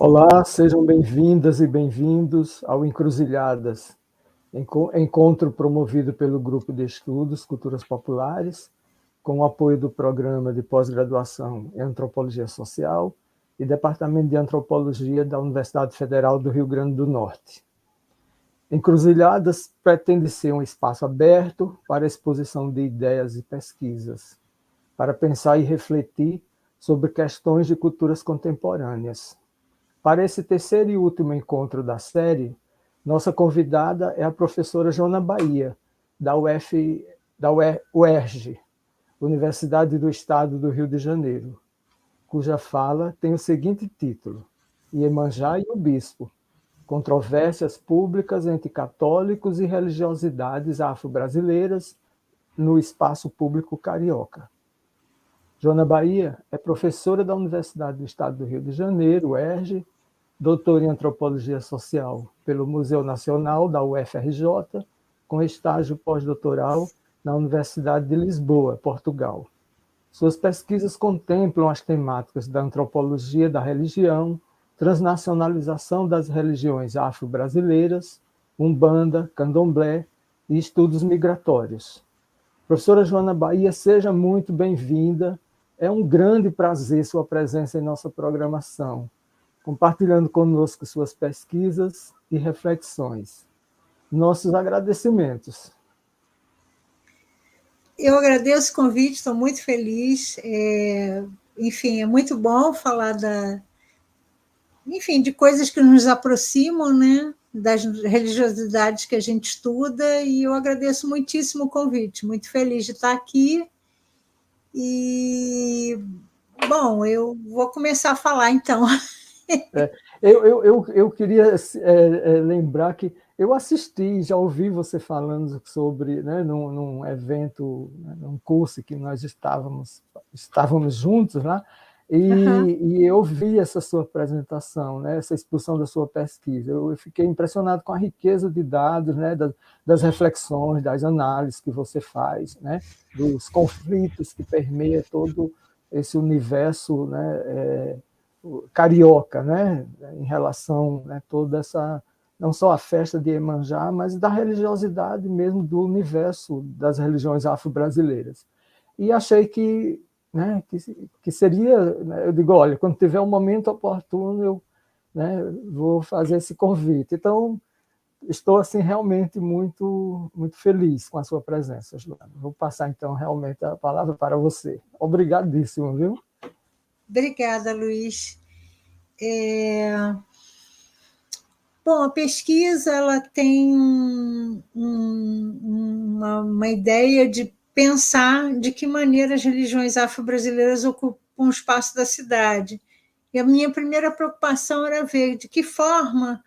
Olá, sejam bem-vindas e bem-vindos ao Encruzilhadas, encontro promovido pelo Grupo de Estudos Culturas Populares, com o apoio do Programa de Pós-Graduação em Antropologia Social e Departamento de Antropologia da Universidade Federal do Rio Grande do Norte. Encruzilhadas pretende ser um espaço aberto para a exposição de ideias e pesquisas, para pensar e refletir sobre questões de culturas contemporâneas. Para esse terceiro e último encontro da série, nossa convidada é a professora Joana Bahia, da UERJ, Universidade do Estado do Rio de Janeiro, cuja fala tem o seguinte título: Iemanjá e o Bispo, controvérsias públicas entre católicos e religiosidades afro-brasileiras no espaço público carioca. Joana Bahia é professora da Universidade do Estado do Rio de Janeiro, UERJ, doutora em Antropologia Social pelo Museu Nacional da UFRJ, com estágio pós-doutoral na Universidade de Lisboa, Portugal. Suas pesquisas contemplam as temáticas da antropologia da religião, transnacionalização das religiões afro-brasileiras, Umbanda, Candomblé e estudos migratórios. Professora Joana Bahia, seja muito bem-vinda. É um grande prazer sua presença em nossa programação, compartilhando conosco suas pesquisas e reflexões. Nossos agradecimentos. Eu agradeço o convite, estou muito feliz. Enfim, é muito bom falar de coisas que nos aproximam, né? Das religiosidades que a gente estuda, e eu agradeço muitíssimo o convite, muito feliz de estar aqui. E, bom, eu vou começar a falar, então. Eu queria lembrar que eu assisti, já ouvi você falando sobre, né, num evento, né, num curso que nós estávamos juntos lá, e eu vi essa sua apresentação, né, essa exposição da sua pesquisa. Eu fiquei impressionado com a riqueza de dados, né, das reflexões, das análises que você faz, né, dos conflitos que permeiam todo esse universo, né, carioca, né, em relação, né, toda essa, não só a festa de Iemanjá, mas da religiosidade mesmo do universo das religiões afro-brasileiras. E achei que, né, que seria, né, eu digo, olha, quando tiver um momento oportuno, eu, né, vou fazer esse convite. Então, estou assim realmente muito feliz com a sua presença, Joana. Vou passar então realmente a palavra para você. Obrigadíssimo, viu? Obrigada, Luiz. Bom, a pesquisa ela tem uma ideia de pensar de que maneira as religiões afro-brasileiras ocupam o espaço da cidade. E a minha primeira preocupação era ver de que forma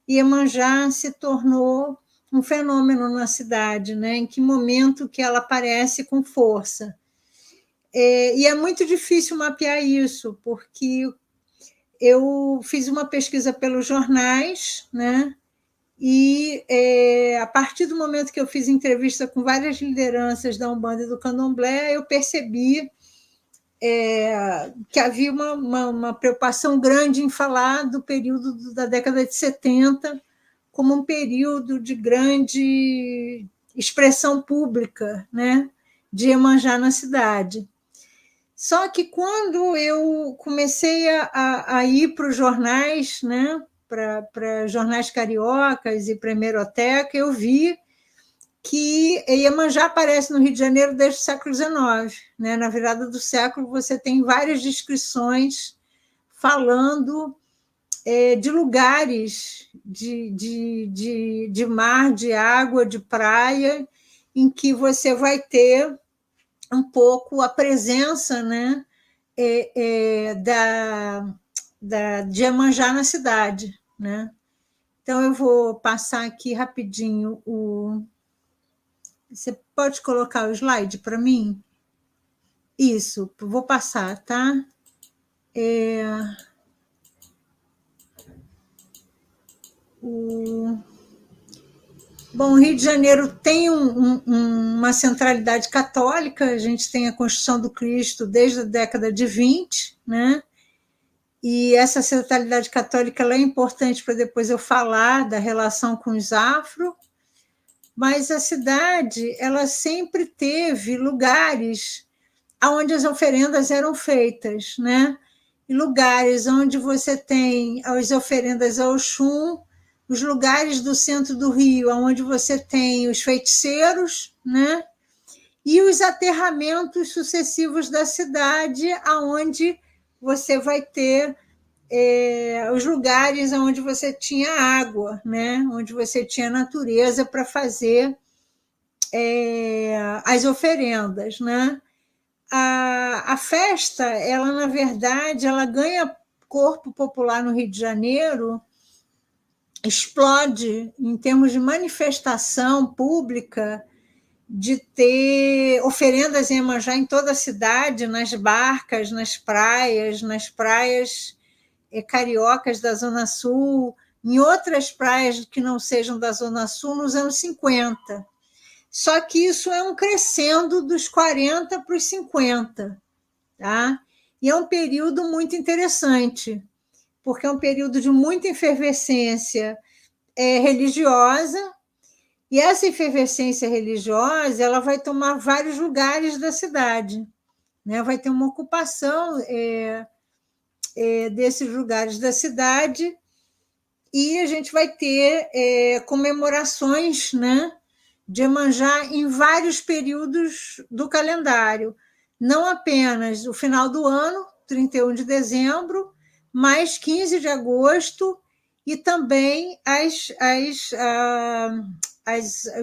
Iemanjá se tornou um fenômeno na cidade, né? Em que momento que ela aparece com força. E é muito difícil mapear isso, porque eu fiz uma pesquisa pelos jornais, né? E a partir do momento que eu fiz entrevista com várias lideranças da Umbanda e do Candomblé, eu percebi que havia uma preocupação grande em falar do período da década de 70 como um período de grande expressão pública, né, de Iemanjá na cidade. Só que quando eu comecei a ir para os jornais, né, para jornais cariocas e para a hemeroteca, eu vi que Iemanjá aparece no Rio de Janeiro desde o século XIX. Né? Na virada do século, você tem várias descrições falando de lugares de mar, de água, de praia, em que você vai ter um pouco a presença, né, de Iemanjá na cidade. Né? Então, eu vou passar aqui rapidinho o... Você pode colocar o slide para mim? Isso, vou passar, tá? Bom, o Rio de Janeiro tem uma centralidade católica, a gente tem a Constituição do Cristo desde a década de 20, né? E essa centralidade católica ela é importante para depois eu falar da relação com os afro, mas a cidade ela sempre teve lugares onde as oferendas eram feitas, né? E lugares onde você tem as oferendas ao Oxum, os lugares do centro do Rio, onde você tem os feiticeiros, né? E os aterramentos sucessivos da cidade, aonde você vai ter os lugares onde você tinha água, né? Onde você tinha natureza para fazer as oferendas, né? A festa, ela na verdade, ela ganha corpo popular no Rio de Janeiro, explode em termos de manifestação pública, de ter oferendas em Iemanjá em toda a cidade, nas barcas, nas praias cariocas da Zona Sul, em outras praias que não sejam da Zona Sul, nos anos 50. Só que isso é um crescendo dos 40 para os 50. Tá? E é um período muito interessante, porque é um período de muita efervescência religiosa, e essa efervescência religiosa ela vai tomar vários lugares da cidade, né? Vai ter uma ocupação desses lugares da cidade, e a gente vai ter comemorações, né, de Iemanjá em vários períodos do calendário, não apenas o final do ano, 31 de dezembro, mas 15 de agosto e também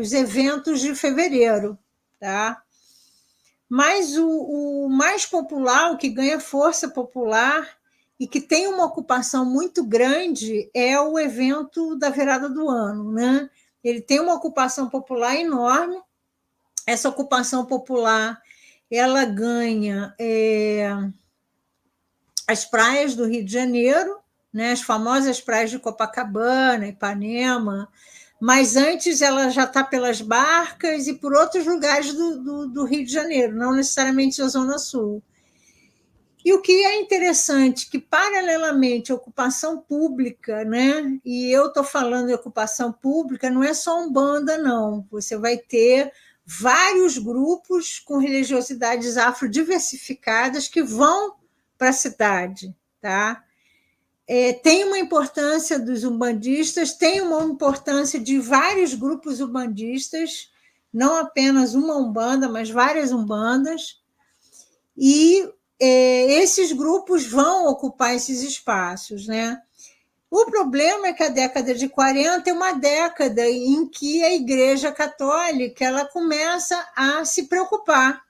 os eventos de fevereiro. Tá? Mas o mais popular, o que ganha força popular e que tem uma ocupação muito grande é o evento da virada do ano, né? Ele tem uma ocupação popular enorme. Essa ocupação popular ela ganha as praias do Rio de Janeiro, né? As famosas praias de Copacabana, Ipanema, mas antes ela já está pelas barcas e por outros lugares do Rio de Janeiro, não necessariamente a Zona Sul. E o que é interessante, que paralelamente à ocupação pública, né? E eu estou falando de ocupação pública, não é só Umbanda, não. Você vai ter vários grupos com religiosidades afrodiversificadas que vão para a cidade. Tá? Tem uma importância dos umbandistas, tem uma importância de vários grupos umbandistas, não apenas uma Umbanda, mas várias Umbandas, e esses grupos vão ocupar esses espaços, né? O problema é que a década de 40 é uma década em que a Igreja Católica ela começa a se preocupar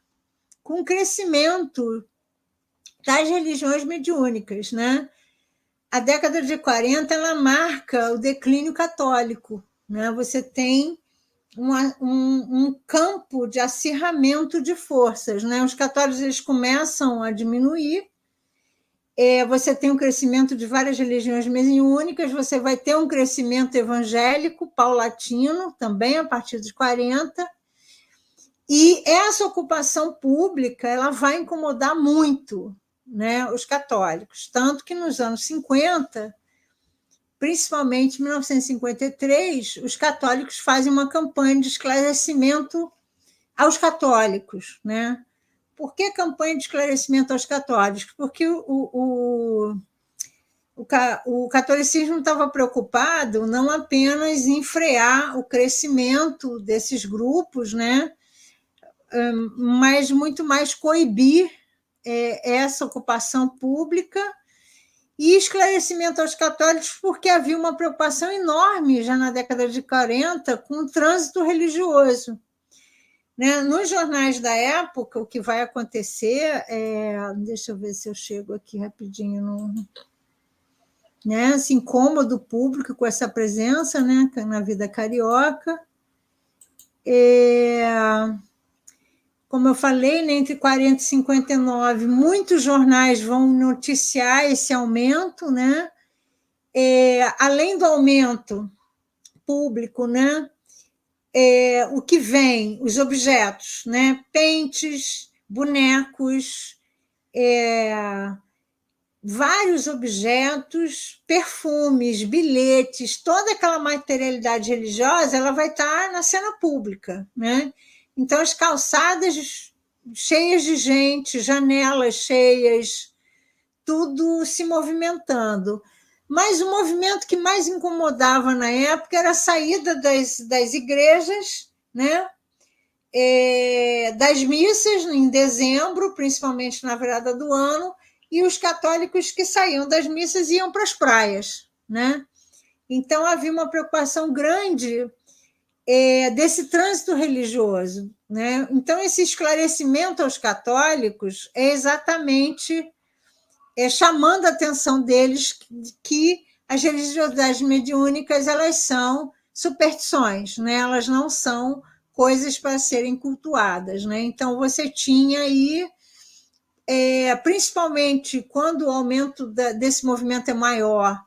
com o crescimento das religiões mediúnicas, né? A década de 40 ela marca o declínio católico, né? Você tem um campo de acirramento de forças, né? Os católicos eles começam a diminuir, você tem um crescimento de várias religiões mediúnicas, você vai ter um crescimento evangélico paulatino, também a partir dos 40, e essa ocupação pública ela vai incomodar muito, né, os católicos, tanto que nos anos 50, principalmente em 1953, os católicos fazem uma campanha de esclarecimento aos católicos, né? Por que campanha de esclarecimento aos católicos? Porque o catolicismo estava preocupado não apenas em frear o crescimento desses grupos, né? Mas muito mais coibir essa ocupação pública e esclarecimento aos católicos, porque havia uma preocupação enorme já na década de 40 com o trânsito religioso. Né? Nos jornais da época, o que vai acontecer deixa eu ver se eu chego aqui rapidinho né? Esse incômodo público com essa presença, né? Na vida carioca. Como eu falei, né? Entre 40 e 59, muitos jornais vão noticiar esse aumento, né? Além do aumento público, né? O que vem, os objetos, né? Pentes, bonecos, vários objetos, perfumes, bilhetes, toda aquela materialidade religiosa, ela vai estar na cena pública, né? Então, as calçadas cheias de gente, janelas cheias, tudo se movimentando. Mas o movimento que mais incomodava na época era a saída das igrejas, né? Das missas em dezembro, principalmente na virada do ano, e os católicos que saíam das missas iam para as praias, né? Então havia uma preocupação grande desse trânsito religioso, né? Então esse esclarecimento aos católicos é exatamente chamando a atenção deles que as religiosidades mediúnicas, elas são superstições, né? Elas não são coisas para serem cultuadas, né? Então você tinha aí, principalmente quando o aumento desse movimento é maior,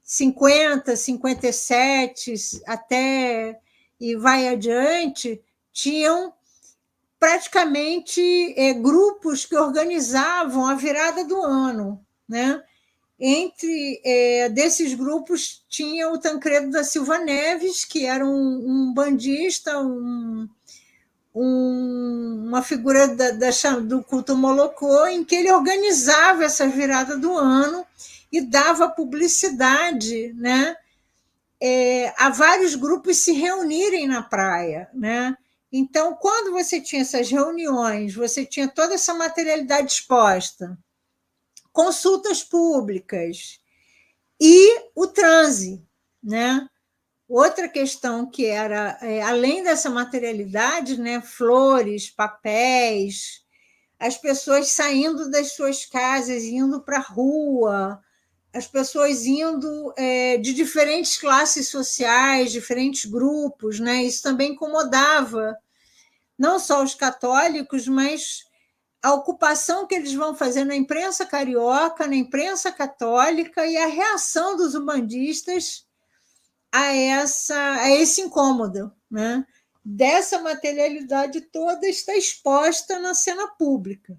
50, 57 até e vai adiante, tinham praticamente grupos que organizavam a virada do ano, né? Entre desses grupos tinha o Tancredo da Silva Neves, que era um bandista, uma figura do culto Molocô, em que ele organizava essa virada do ano e dava publicidade, né? A vários grupos se reunirem na praia, né? Então, quando você tinha essas reuniões, você tinha toda essa materialidade exposta, consultas públicas e o transe, né? Outra questão que era, além dessa materialidade, né, flores, papéis, as pessoas saindo das suas casas, indo para a rua, as pessoas indo de diferentes classes sociais, diferentes grupos, né? Isso também incomodava não só os católicos, mas a ocupação que eles vão fazer na imprensa carioca, na imprensa católica e a reação dos umbandistas a esse incômodo, né? Dessa materialidade toda está exposta na cena pública.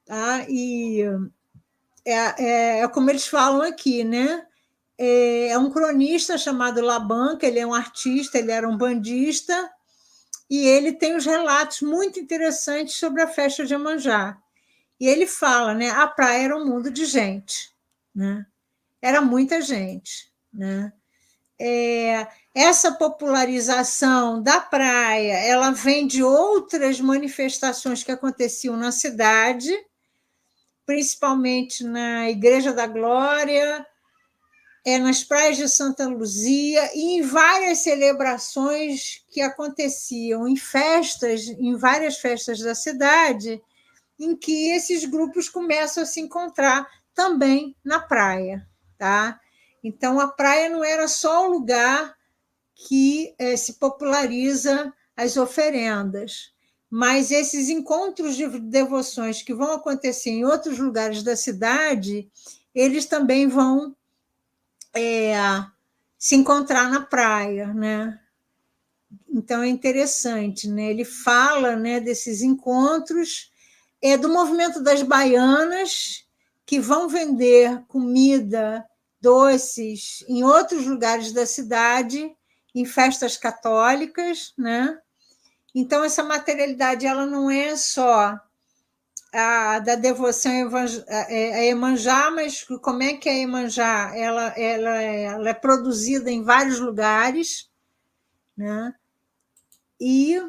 Tá? E como eles falam aqui, né? É um cronista chamado Laban, que ele é um artista, ele era um bandista, e ele tem os relatos muito interessantes sobre a festa de Iemanjá. E ele fala, né? A praia era um mundo de gente, né? Era muita gente, né? Essa popularização da praia, ela vem de outras manifestações que aconteciam na cidade, principalmente na Igreja da Glória, nas praias de Santa Luzia e em várias celebrações que aconteciam em festas, em várias festas da cidade, em que esses grupos começam a se encontrar também na praia, tá? Então, a praia não era só o lugar que se populariza as oferendas, mas esses encontros de devoções que vão acontecer em outros lugares da cidade, eles também vão se encontrar na praia, né? Então é interessante, né? Ele fala, né, desses encontros, do movimento das baianas que vão vender comida, doces em outros lugares da cidade, em festas católicas, né? Então essa materialidade ela não é só da devoção a Iemanjá, mas como é que a Iemanjá ela é produzida em vários lugares, né? E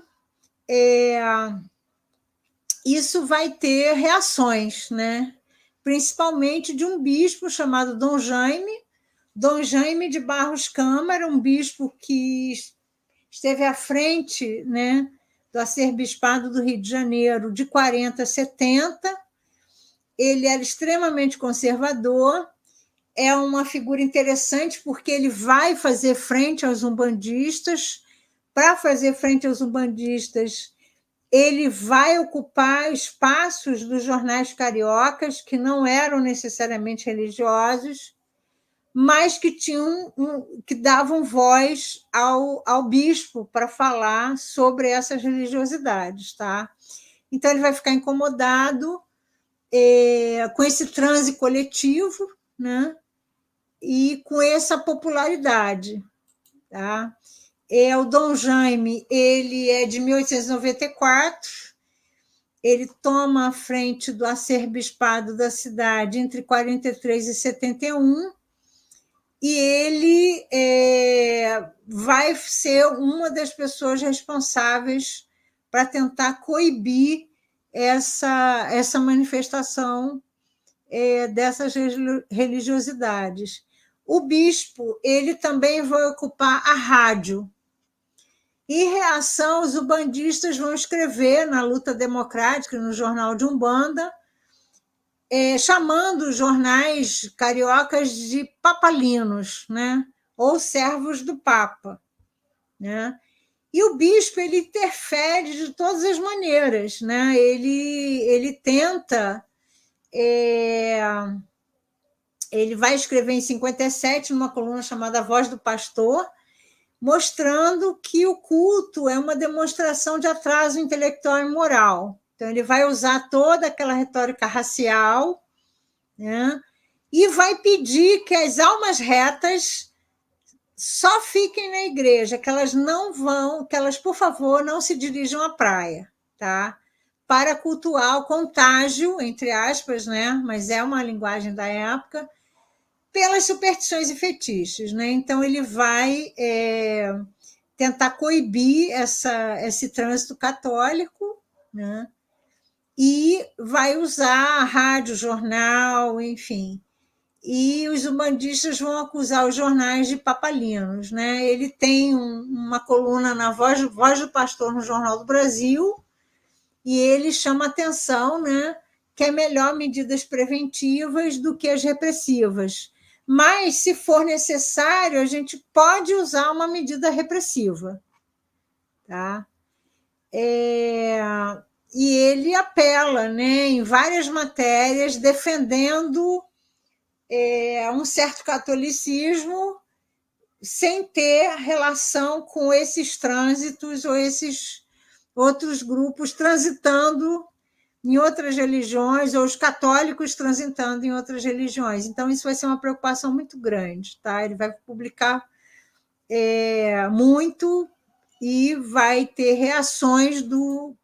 isso vai ter reações, né? Principalmente de um bispo chamado Dom Jaime de Barros Câmara, um bispo que esteve à frente, né, do arcebispado do Rio de Janeiro de 40 a 70. Ele era extremamente conservador, é uma figura interessante porque ele vai fazer frente aos umbandistas. Para fazer frente aos umbandistas, ele vai ocupar espaços dos jornais cariocas que não eram necessariamente religiosos, mas que que davam voz ao bispo para falar sobre essas religiosidades, tá? Então ele vai ficar incomodado com esse transe coletivo, né? E com essa popularidade. Tá? O Dom Jaime, ele é de 1894, ele toma a frente do arcebispado da cidade entre 43 e 71, e ele vai ser uma das pessoas responsáveis para tentar coibir essa manifestação dessas religiosidades. O bispo, ele também vai ocupar a rádio. Em reação, os umbandistas vão escrever na Luta Democrática, no Jornal de Umbanda, chamando os jornais cariocas de papalinos, né? Ou servos do Papa. Né? E o bispo, ele interfere de todas as maneiras. Né? Ele tenta... ele vai escrever em 57, numa coluna chamada Voz do Pastor, mostrando que o culto é uma demonstração de atraso intelectual e moral. Então, ele vai usar toda aquela retórica racial, né? E vai pedir que as almas retas só fiquem na igreja, que elas não vão, que elas, por favor, não se dirijam à praia, tá? Para cultuar o contágio, entre aspas, né? Mas é uma linguagem da época, pelas superstições e fetiches. Né? Então, ele vai tentar coibir esse trânsito católico, né? E vai usar a rádio, jornal, enfim. E os umbandistas vão acusar os jornais de papalinos. Né? Ele tem uma coluna na Voz do Pastor no Jornal do Brasil, e ele chama atenção, né, que é melhor medidas preventivas do que as repressivas. Mas, se for necessário, a gente pode usar uma medida repressiva. Tá? E ele apela, né, em várias matérias, defendendo um certo catolicismo sem ter relação com esses trânsitos ou esses outros grupos transitando em outras religiões, ou os católicos transitando em outras religiões. Então, isso vai ser uma preocupação muito grande. Tá? Ele vai publicar muito e vai ter reações,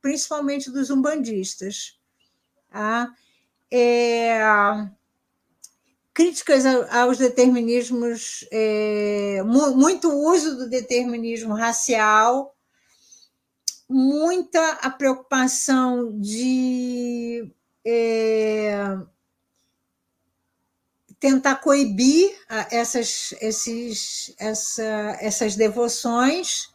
principalmente dos umbandistas. Tá? Críticas aos determinismos, muito uso do determinismo racial, muita a preocupação de tentar coibir essas devoções,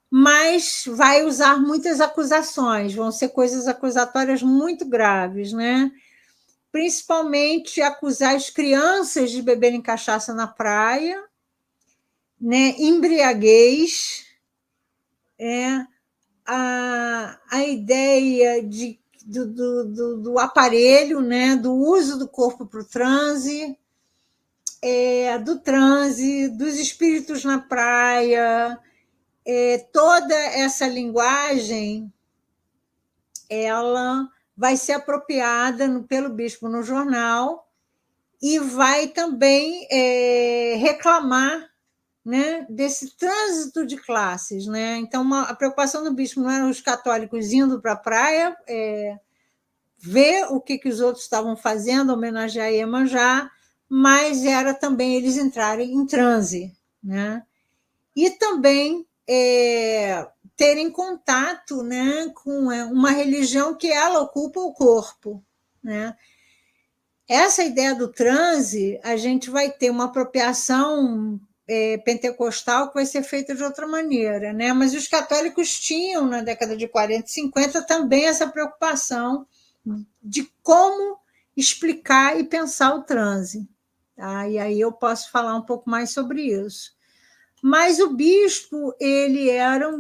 mas vai usar muitas acusações, vão ser coisas acusatórias muito graves, né? Principalmente acusar as crianças de beberem cachaça na praia, né? Embriaguez, a ideia do aparelho, né? Do uso do corpo para o transe, do transe, dos espíritos na praia, toda essa linguagem, ela vai ser apropriada pelo bispo no jornal e vai também reclamar, né, desse trânsito de classes. Né? Então, a preocupação do bispo não era os católicos indo para a praia, ver o que os outros estavam fazendo, homenagear Iemanjá, mas era também eles entrarem em transe. Né? E também terem contato, né, com uma religião que ela ocupa o corpo. Né? Essa ideia do transe, a gente vai ter uma apropriação pentecostal que vai ser feita de outra maneira. Né? Mas os católicos tinham, na década de 40 e 50, também essa preocupação de como explicar e pensar o transe. Tá? E aí eu posso falar um pouco mais sobre isso. Mas o bispo, ele era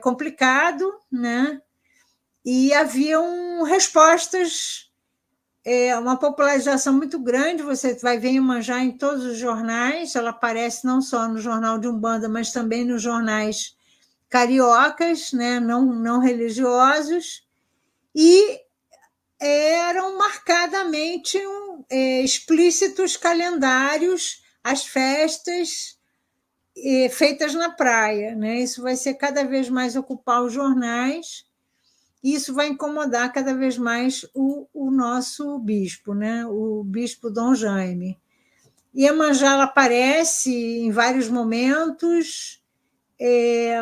complicado, né? E haviam respostas, uma popularização muito grande. Você vai ver Iemanjá em todos os jornais, ela aparece não só no jornal de Umbanda, mas também nos jornais cariocas, né? Não religiosos, e eram marcadamente explícitos calendários, as festas feitas na praia, né? Isso vai ser cada vez mais ocupar os jornais, e isso vai incomodar cada vez mais o nosso bispo, né? O bispo Dom Jaime. Iemanjá aparece em vários momentos,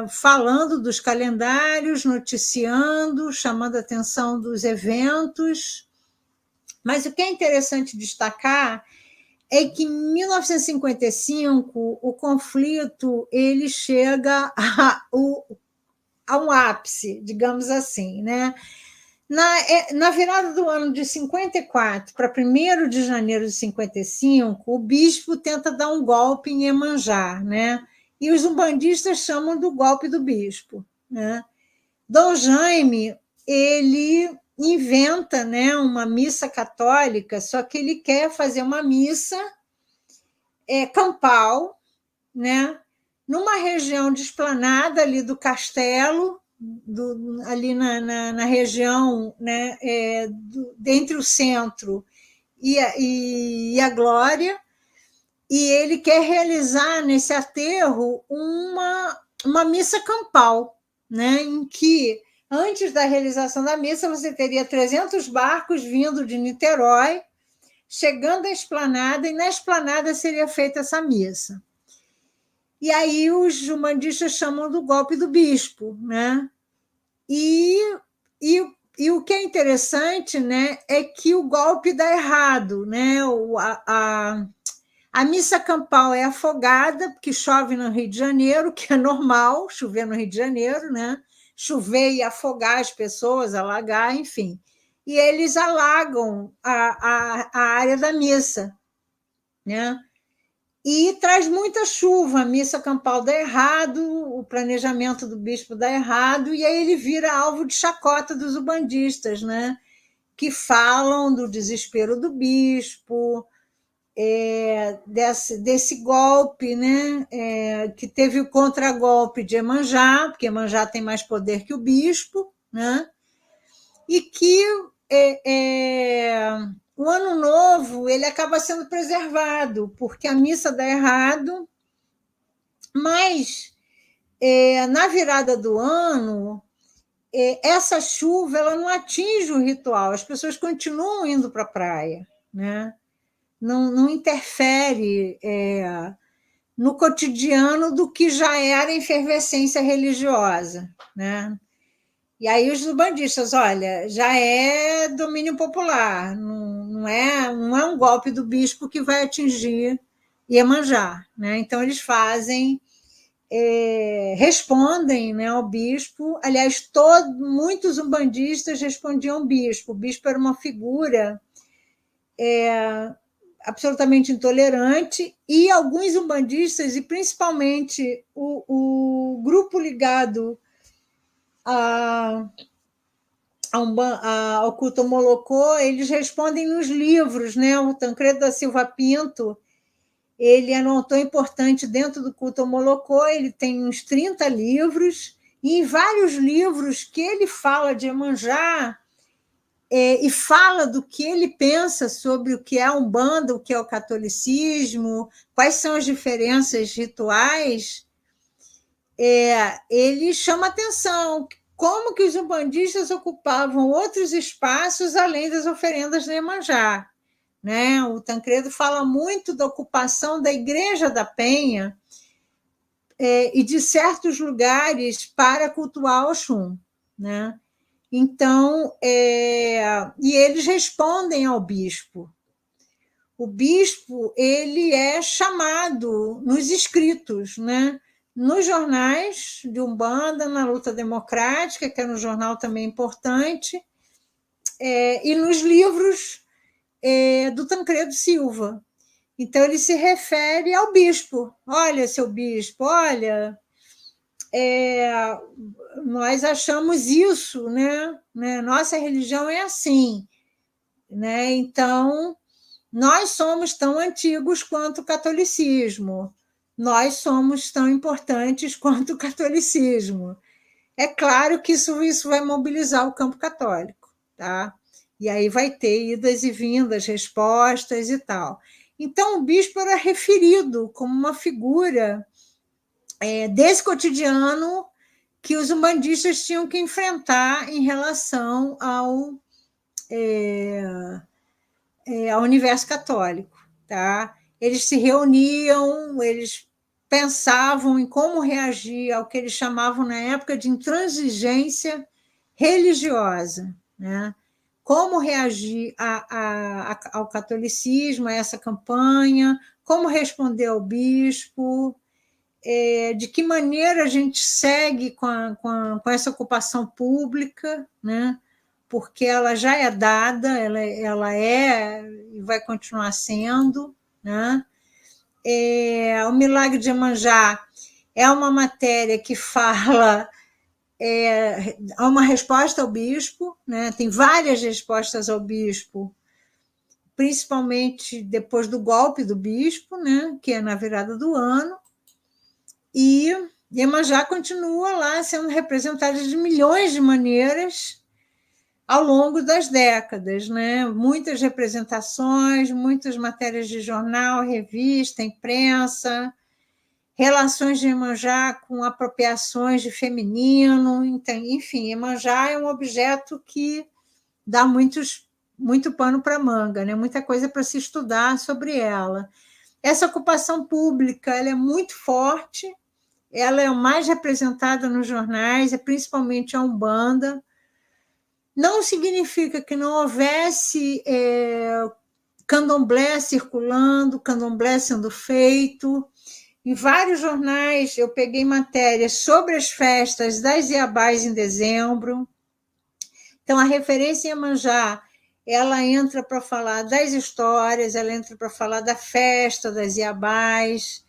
falando dos calendários, noticiando, chamando a atenção dos eventos. Mas o que é interessante destacar é que em 1955 o conflito ele chega a um ápice, digamos assim, né? Na virada do ano de 54 para 1º de janeiro de 55, o bispo tenta dar um golpe em Iemanjá, né? E os umbandistas chamam do golpe do bispo, né? Dom Jaime, ele inventa, né, uma missa católica, só que ele quer fazer uma missa campal, né, numa região de esplanada ali do castelo, ali na região, né, entre o centro e a Glória, e ele quer realizar nesse aterro uma missa campal, né, em que, antes da realização da missa, você teria 300 barcos vindo de Niterói, chegando à esplanada, e na esplanada seria feita essa missa. E aí os umbandistas chamam do golpe do bispo, né? E o que é interessante, né, é que o golpe dá errado, né? A missa campal é afogada, porque chove no Rio de Janeiro, que é normal chover no Rio de Janeiro, né? Chover e afogar as pessoas, alagar, enfim. E eles alagam a área da missa, né? E traz muita chuva, a missa campal dá errado, o planejamento do bispo dá errado, e aí ele vira alvo de chacota dos ubandistas, né? Que falam do desespero do bispo, desse golpe, né? Que teve o contragolpe de Iemanjá, porque Iemanjá tem mais poder que o bispo, né? E que o Ano Novo ele acaba sendo preservado, porque a missa dá errado, mas na virada do ano, essa chuva ela não atinge o ritual, as pessoas continuam indo para a praia, né? Não interfere no cotidiano do que já era efervescência religiosa, né? E aí os ubandistas, olha, já é domínio popular, não é um golpe do bispo que vai atingir Iemanjá, né? Então eles respondem, né, ao bispo. Aliás, muitos umbandistas respondiam ao bispo. O bispo era uma figura absolutamente intolerante, e alguns umbandistas, e principalmente o grupo ligado ao culto Molocô, eles respondem nos livros, né? O Tancredo da Silva Pinto, ele anotou importante dentro do culto Molocô, ele tem uns 30 livros, e em vários livros que ele fala de Iemanjá, e fala do que ele pensa sobre o que é a Umbanda, o que é o catolicismo, quais são as diferenças rituais, ele chama atenção como que os umbandistas ocupavam outros espaços além das oferendas de Iemanjá, né? O Tancredo fala muito da ocupação da Igreja da Penha e de certos lugares para cultuar Oxum, né? Então, e eles respondem ao bispo. O bispo ele é chamado nos escritos, né? Nos jornais de Umbanda, na Luta Democrática, que é um jornal também importante, e nos livros do Tancredo Silva. Então, ele se refere ao bispo. Olha, seu bispo, olha, nós achamos isso, né? Nossa religião é assim, né? Então, nós somos tão antigos quanto o catolicismo, nós somos tão importantes quanto o catolicismo. É claro que isso vai mobilizar o campo católico, tá? E aí vai ter idas e vindas, respostas e tal. Então, o bispo era referido como uma figura desse cotidiano que os umbandistas tinham que enfrentar em relação ao universo católico. Tá? Eles se reuniam, eles pensavam em como reagir ao que eles chamavam na época de intransigência religiosa, né? Como reagir ao catolicismo, a essa campanha, como responder ao bispo, de que maneira a gente segue com essa ocupação pública, né? Porque ela já é dada, ela é e vai continuar sendo, né? O Milagre de Iemanjá é uma matéria que fala, há uma resposta ao bispo, né? Tem várias respostas ao bispo, principalmente depois do golpe do bispo, né? Que é na virada do ano, e Iemanjá continua lá sendo representada de milhões de maneiras ao longo das décadas, né? Muitas representações, muitas matérias de jornal, revista, imprensa, relações de Iemanjá com apropriações de feminino, então, enfim, Iemanjá é um objeto que dá muito pano para manga, né? Muita coisa para se estudar sobre ela. Essa ocupação pública ela é muito forte, ela é mais representada nos jornais, principalmente a Umbanda. Não significa que não houvesse candomblé circulando, candomblé sendo feito. Em vários jornais eu peguei matérias sobre as festas das Iabás em dezembro. Então, a referência em Iemanjá, ela entra para falar das histórias, ela entra para falar da festa das Iabás,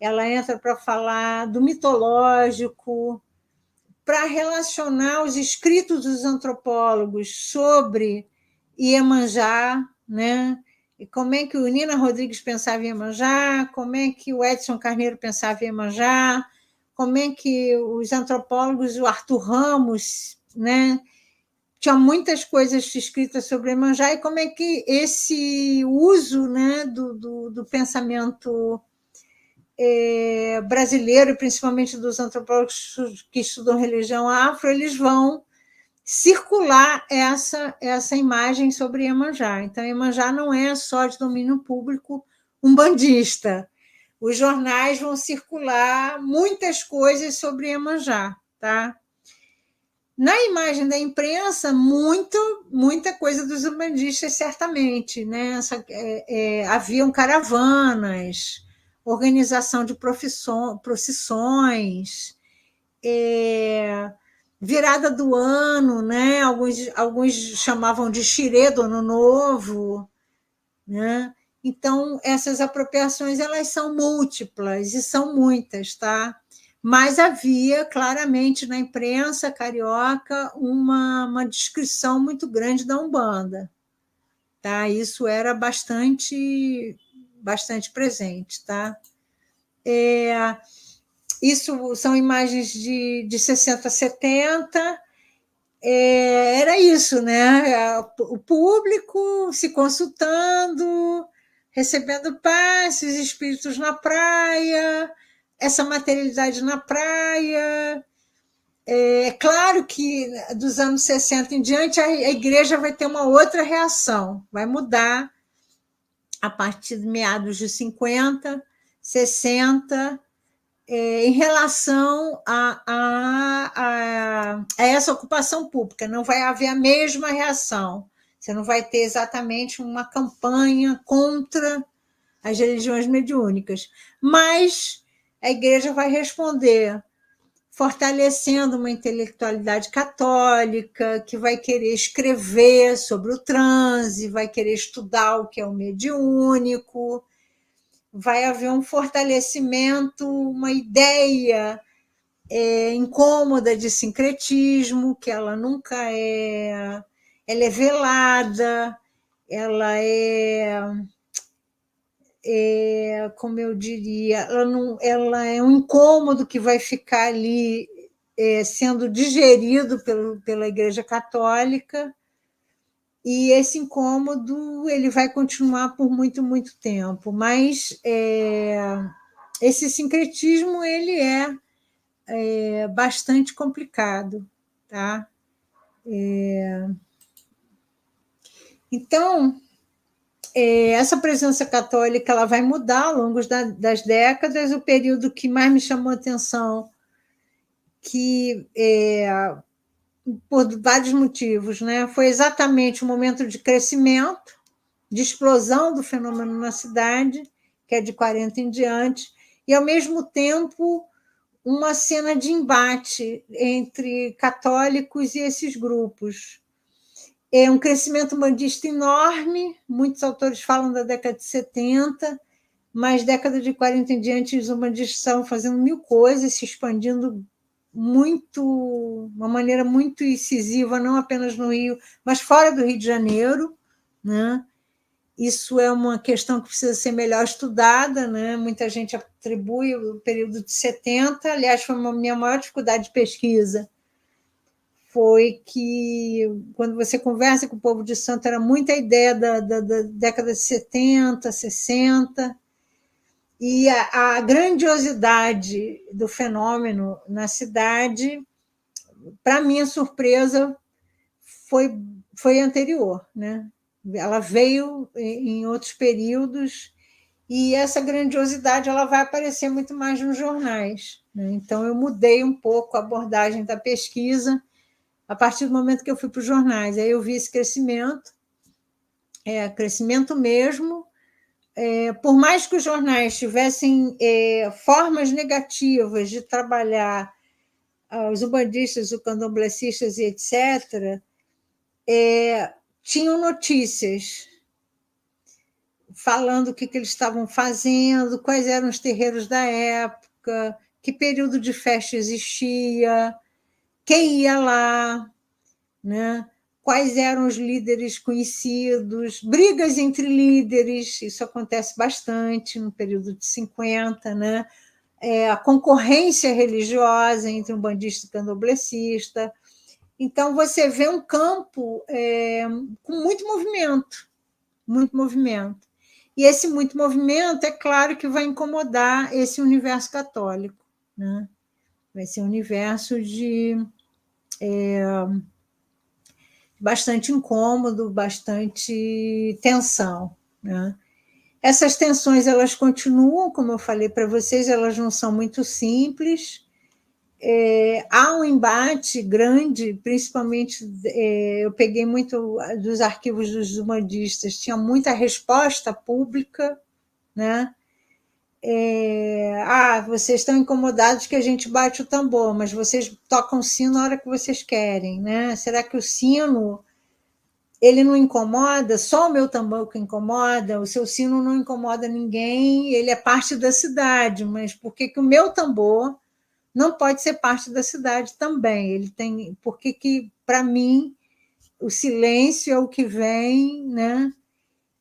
ela entra para falar do mitológico, para relacionar os escritos dos antropólogos sobre Iemanjá, né? E como é que o Nina Rodrigues pensava em Iemanjá, como é que o Edson Carneiro pensava em Iemanjá, como é que os antropólogos, o Arthur Ramos, né? Tinha muitas coisas escritas sobre Iemanjá, e como é que esse uso, né, do pensamento brasileiro, principalmente dos antropólogos que estudam religião afro, eles vão circular essa imagem sobre Iemanjá. Então, Iemanjá não é só de domínio público umbandista. Os jornais vão circular muitas coisas sobre Iemanjá, tá? Na imagem da imprensa, muita coisa dos umbandistas, certamente, né? Haviam caravanas, organização de procissões, virada do ano, né? Alguns chamavam de xirê do ano novo, né? Então, essas apropriações elas são múltiplas e são muitas, tá? Mas havia claramente na imprensa carioca uma descrição muito grande da Umbanda, tá? Isso era bastante presente, tá? Isso são imagens de 60, 70. Era isso, né? O público se consultando, recebendo passes, espíritos na praia, essa materialidade na praia. É claro que dos anos 60 em diante a igreja vai ter uma outra reação, vai mudar a partir de meados de 50, 60, em relação a essa ocupação pública. Não vai haver a mesma reação. Você não vai ter exatamente uma campanha contra as religiões mediúnicas, mas a igreja vai responder fortalecendo uma intelectualidade católica, que vai querer escrever sobre o transe, vai querer estudar o que é o mediúnico, vai haver um fortalecimento, uma ideia incômoda de sincretismo, que ela nunca ela é velada, ela como eu diria, ela é um incômodo que vai ficar ali sendo digerido pela Igreja Católica, e esse incômodo ele vai continuar por muito, muito tempo, mas esse sincretismo ele é bastante complicado, tá? Então, essa presença católica ela vai mudar ao longo das décadas. O período que mais me chamou a atenção, que por vários motivos, né, foi exatamente o momento de crescimento, de explosão do fenômeno na cidade, que é de 40 em diante, e, ao mesmo tempo, uma cena de embate entre católicos e esses grupos. É um crescimento umbandista enorme, muitos autores falam da década de 70, mas década de 40 em diante os umbandistas estavam fazendo mil coisas, se expandindo muito, uma maneira muito incisiva, não apenas no Rio, mas fora do Rio de Janeiro, né? Isso é uma questão que precisa ser melhor estudada, né? Muita gente atribui o período de 70, aliás, foi a minha maior dificuldade de pesquisa, foi que, quando você conversa com o povo de Santo, era muita ideia da década de 70, 60, e a grandiosidade do fenômeno na cidade, para minha surpresa, foi anterior, né? Ela veio em outros períodos, e essa grandiosidade ela vai aparecer muito mais nos jornais, né? Então, eu mudei um pouco a abordagem da pesquisa a partir do momento que eu fui para os jornais. Aí eu vi esse crescimento, crescimento mesmo. Por mais que os jornais tivessem formas negativas de trabalhar os umbandistas, os candomblecistas e etc., tinham notícias falando o que eles estavam fazendo, quais eram os terreiros da época, que período de festa existia, quem ia lá, né? Quais eram os líderes conhecidos, brigas entre líderes, isso acontece bastante no período de 50, né? A concorrência religiosa entre um bandista e candomblessista. Então, você vê um campo com muito movimento, muito movimento. E esse muito movimento, é claro que vai incomodar esse universo católico, né? Vai ser um universo de bastante incômodo, bastante tensão, né? Essas tensões elas continuam, como eu falei para vocês, elas não são muito simples. Há um embate grande, principalmente eu peguei muito dos arquivos dos umbandistas, tinha muita resposta pública, né? Vocês estão incomodados que a gente bate o tambor, mas vocês tocam o sino na hora que vocês querem, né? Será que o sino ele não incomoda? Só o meu tambor que incomoda? O seu sino não incomoda ninguém, ele é parte da cidade, mas por que o meu tambor não pode ser parte da cidade também? Ele tem, porque que para mim o silêncio é o que vem, né?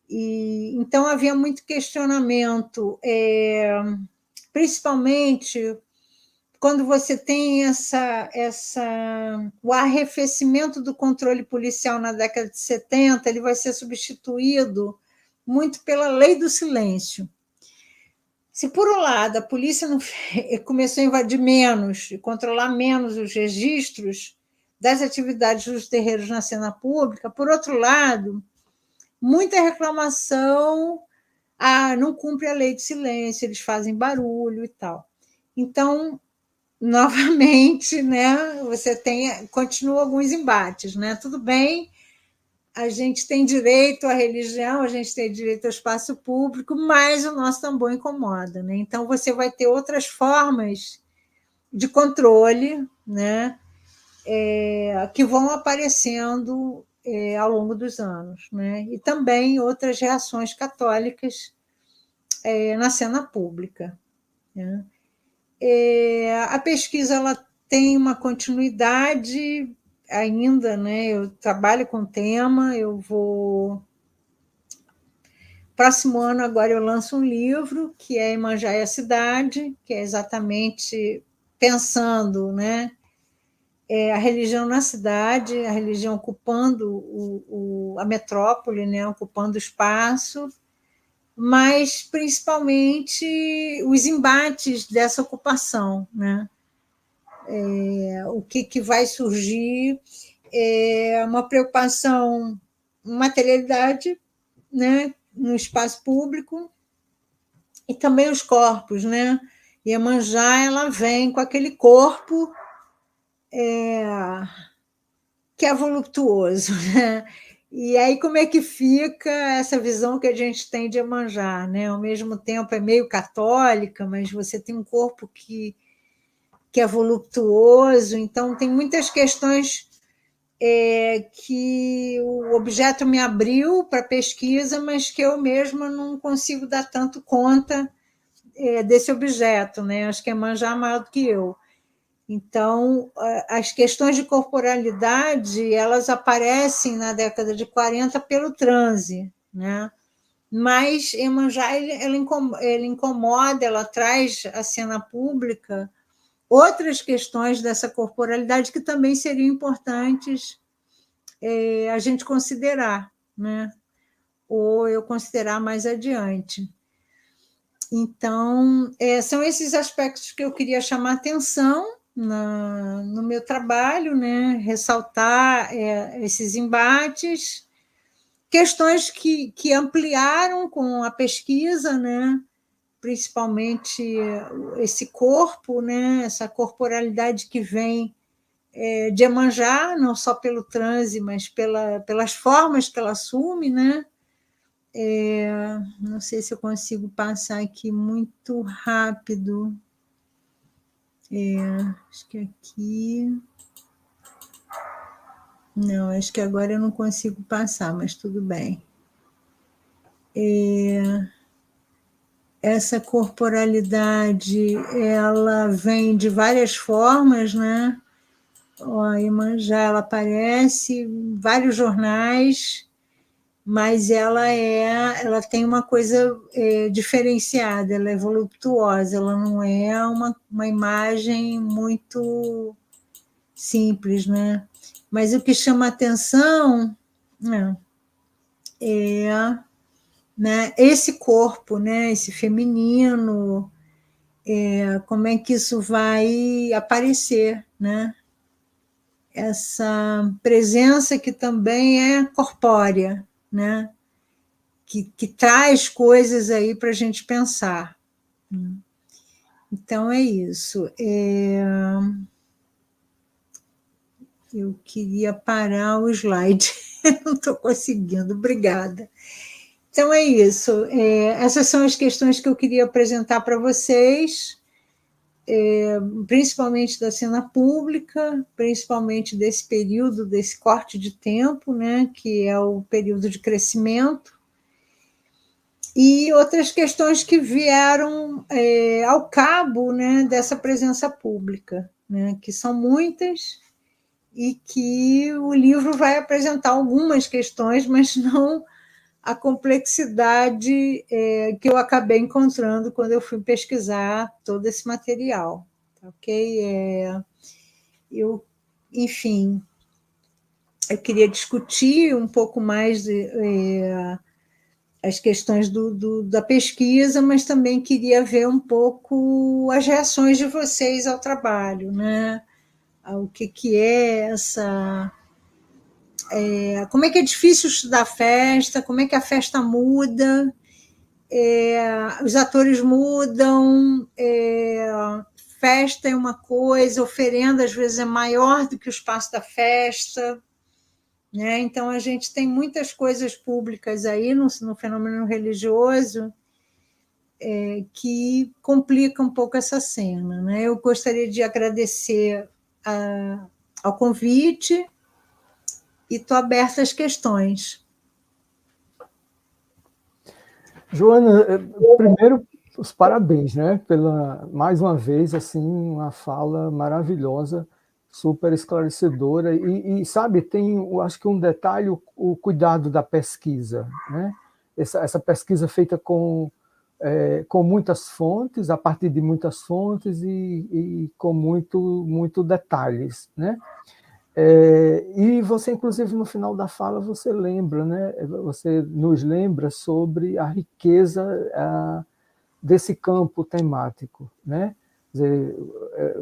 E então havia muito questionamento, principalmente quando você tem o arrefecimento do controle policial na década de 70, ele vai ser substituído muito pela lei do silêncio. Se, por um lado, a polícia não começou a invadir menos e controlar menos os registros das atividades dos terreiros na cena pública, por outro lado, muita reclamação, não cumpre a lei de silêncio, eles fazem barulho e tal. Então, novamente, né, continua alguns embates, né? Tudo bem, a gente tem direito à religião, a gente tem direito ao espaço público, mas o nosso tambor incomoda, né? Então você vai ter outras formas de controle, né, que vão aparecendo ao longo dos anos, né? E também outras reações católicas na cena pública, né? A pesquisa ela tem uma continuidade ainda, né? Eu trabalho com o tema, eu vou... Próximo ano, agora, eu lanço um livro, que é Iemanjá e a Cidade, que é exatamente pensando, né, a religião na cidade, a religião ocupando a metrópole, né, ocupando o espaço, mas principalmente os embates dessa ocupação, né? O que vai surgir é uma preocupação em materialidade, né, no espaço público, e também os corpos, né? Iemanjá, ela vem com aquele corpo que é voluptuoso, né? E aí como é que fica essa visão que a gente tem de Iemanjá, né? Ao mesmo tempo é meio católica, mas você tem um corpo que é voluptuoso, então tem muitas questões que o objeto me abriu para pesquisa, mas que eu mesma não consigo dar tanto conta desse objeto, né? Acho que Iemanjá é maior do que eu. Então, as questões de corporalidade, elas aparecem na década de 40 pelo transe, né? Mas Iemanjá, ele incomoda, ela traz à cena pública outras questões dessa corporalidade que também seriam importantes a gente considerar, né? Ou eu considerar mais adiante. Então, são esses aspectos que eu queria chamar atenção no meu trabalho, né? Ressaltar esses embates, questões que ampliaram com a pesquisa, né? Principalmente esse corpo, né? Essa corporalidade que vem de Iemanjá, não só pelo transe, mas pelas formas que ela assume, né? Não sei se eu consigo passar aqui muito rápido. Acho que aqui. Não, acho que agora eu não consigo passar, mas tudo bem. Essa corporalidade, ela vem de várias formas, né? A Iemanjá, ela aparece em vários jornais, mas ela tem uma coisa diferenciada, ela é voluptuosa, ela não é uma imagem muito simples, né? Mas o que chama atenção é, né, esse corpo, né, esse feminino, como é que isso vai aparecer, né? Essa presença que também é corpórea, né? Que traz coisas aí para a gente pensar. Então, é isso. Eu queria parar o slide, não estou conseguindo, obrigada. Então, é isso. Essas são as questões que eu queria apresentar para vocês, principalmente da cena pública, principalmente desse período, desse corte de tempo, né, que é o período de crescimento, e outras questões que vieram ao cabo, né, dessa presença pública, né, que são muitas, e que o livro vai apresentar algumas questões, mas não a complexidade que eu acabei encontrando quando eu fui pesquisar todo esse material. Ok? Enfim, eu queria discutir um pouco mais as questões da pesquisa, mas também queria ver um pouco as reações de vocês ao trabalho, né? O que é essa... como é que é difícil estudar festa, como é que a festa muda, os atores mudam, festa é uma coisa, oferenda às vezes é maior do que o espaço da festa, né? Então a gente tem muitas coisas públicas aí no fenômeno religioso que complica um pouco essa cena, né? Eu gostaria de agradecer ao convite e estou aberta às questões. Joana, primeiro, os parabéns, né? Mais uma vez, assim, uma fala maravilhosa, super esclarecedora. E sabe, tem, acho que um detalhe, o cuidado da pesquisa, né? Essa pesquisa feita com com muitas fontes, a partir de muitas fontes e com muito detalhes, né? E você, inclusive, no final da fala, você lembra, né? Você nos lembra sobre a riqueza desse campo temático, né? Quer dizer,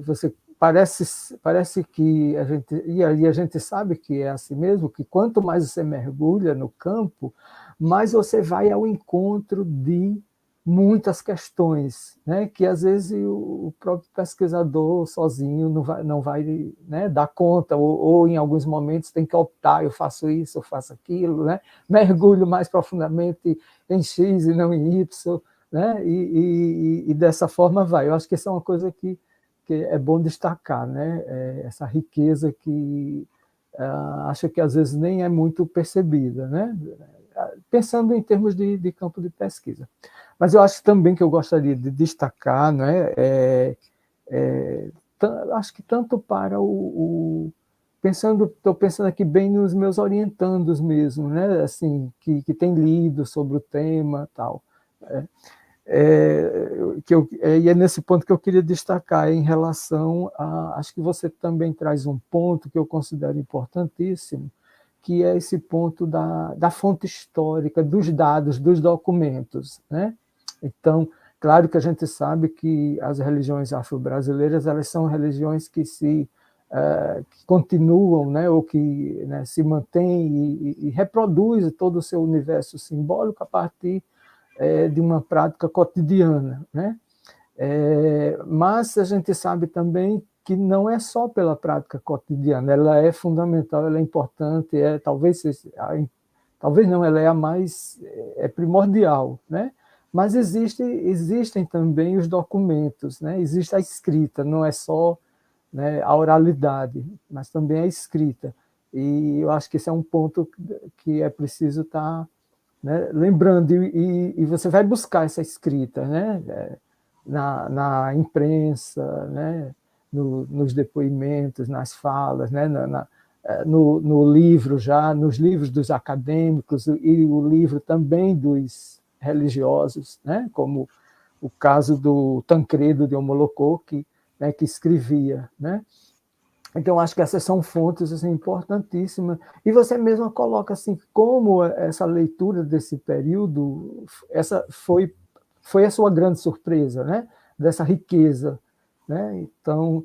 você parece que a gente sabe que é assim mesmo, que quanto mais você mergulha no campo, mais você vai ao encontro de muitas questões, né, que às vezes o próprio pesquisador sozinho não vai, né, dar conta, ou em alguns momentos tem que optar, eu faço isso, eu faço aquilo, né, mergulho mais profundamente em X e não em Y, né, e dessa forma vai. Eu acho que isso é uma coisa que é bom destacar, né, essa riqueza que acho que às vezes nem é muito percebida, né, pensando em termos de campo de pesquisa. Mas eu acho também que eu gostaria de destacar, né, acho que tanto para estou pensando aqui bem nos meus orientandos mesmo, né, assim, que têm lido sobre o tema tal, e é nesse ponto que eu queria destacar em relação acho que você também traz um ponto que eu considero importantíssimo, que é esse ponto da fonte histórica, dos dados, dos documentos, né? Então, claro que a gente sabe que as religiões afro-brasileiras elas são religiões que que continuam, né, ou que, né, se mantêm e reproduzem todo o seu universo simbólico a partir de uma prática cotidiana, né? Mas a gente sabe também que não é só pela prática cotidiana, ela é fundamental, ela é importante, talvez não, ela é a mais primordial, né? Mas existem também os documentos, né? Existe a escrita, não é só, né, a oralidade, mas também a escrita. E eu acho que esse é um ponto que é preciso estar, né, lembrando, e você vai buscar essa escrita, né, na imprensa, né, nos depoimentos, nas falas, né, no livro nos livros dos acadêmicos e o livro também dos religiosos, né, como o caso do Tancredo de Omolocoque, né, que escrevia, né? Então, acho que essas são fontes assim, importantíssimas. E você mesma coloca assim, como essa leitura desse período, essa foi a sua grande surpresa, né? Dessa riqueza. Né? Então,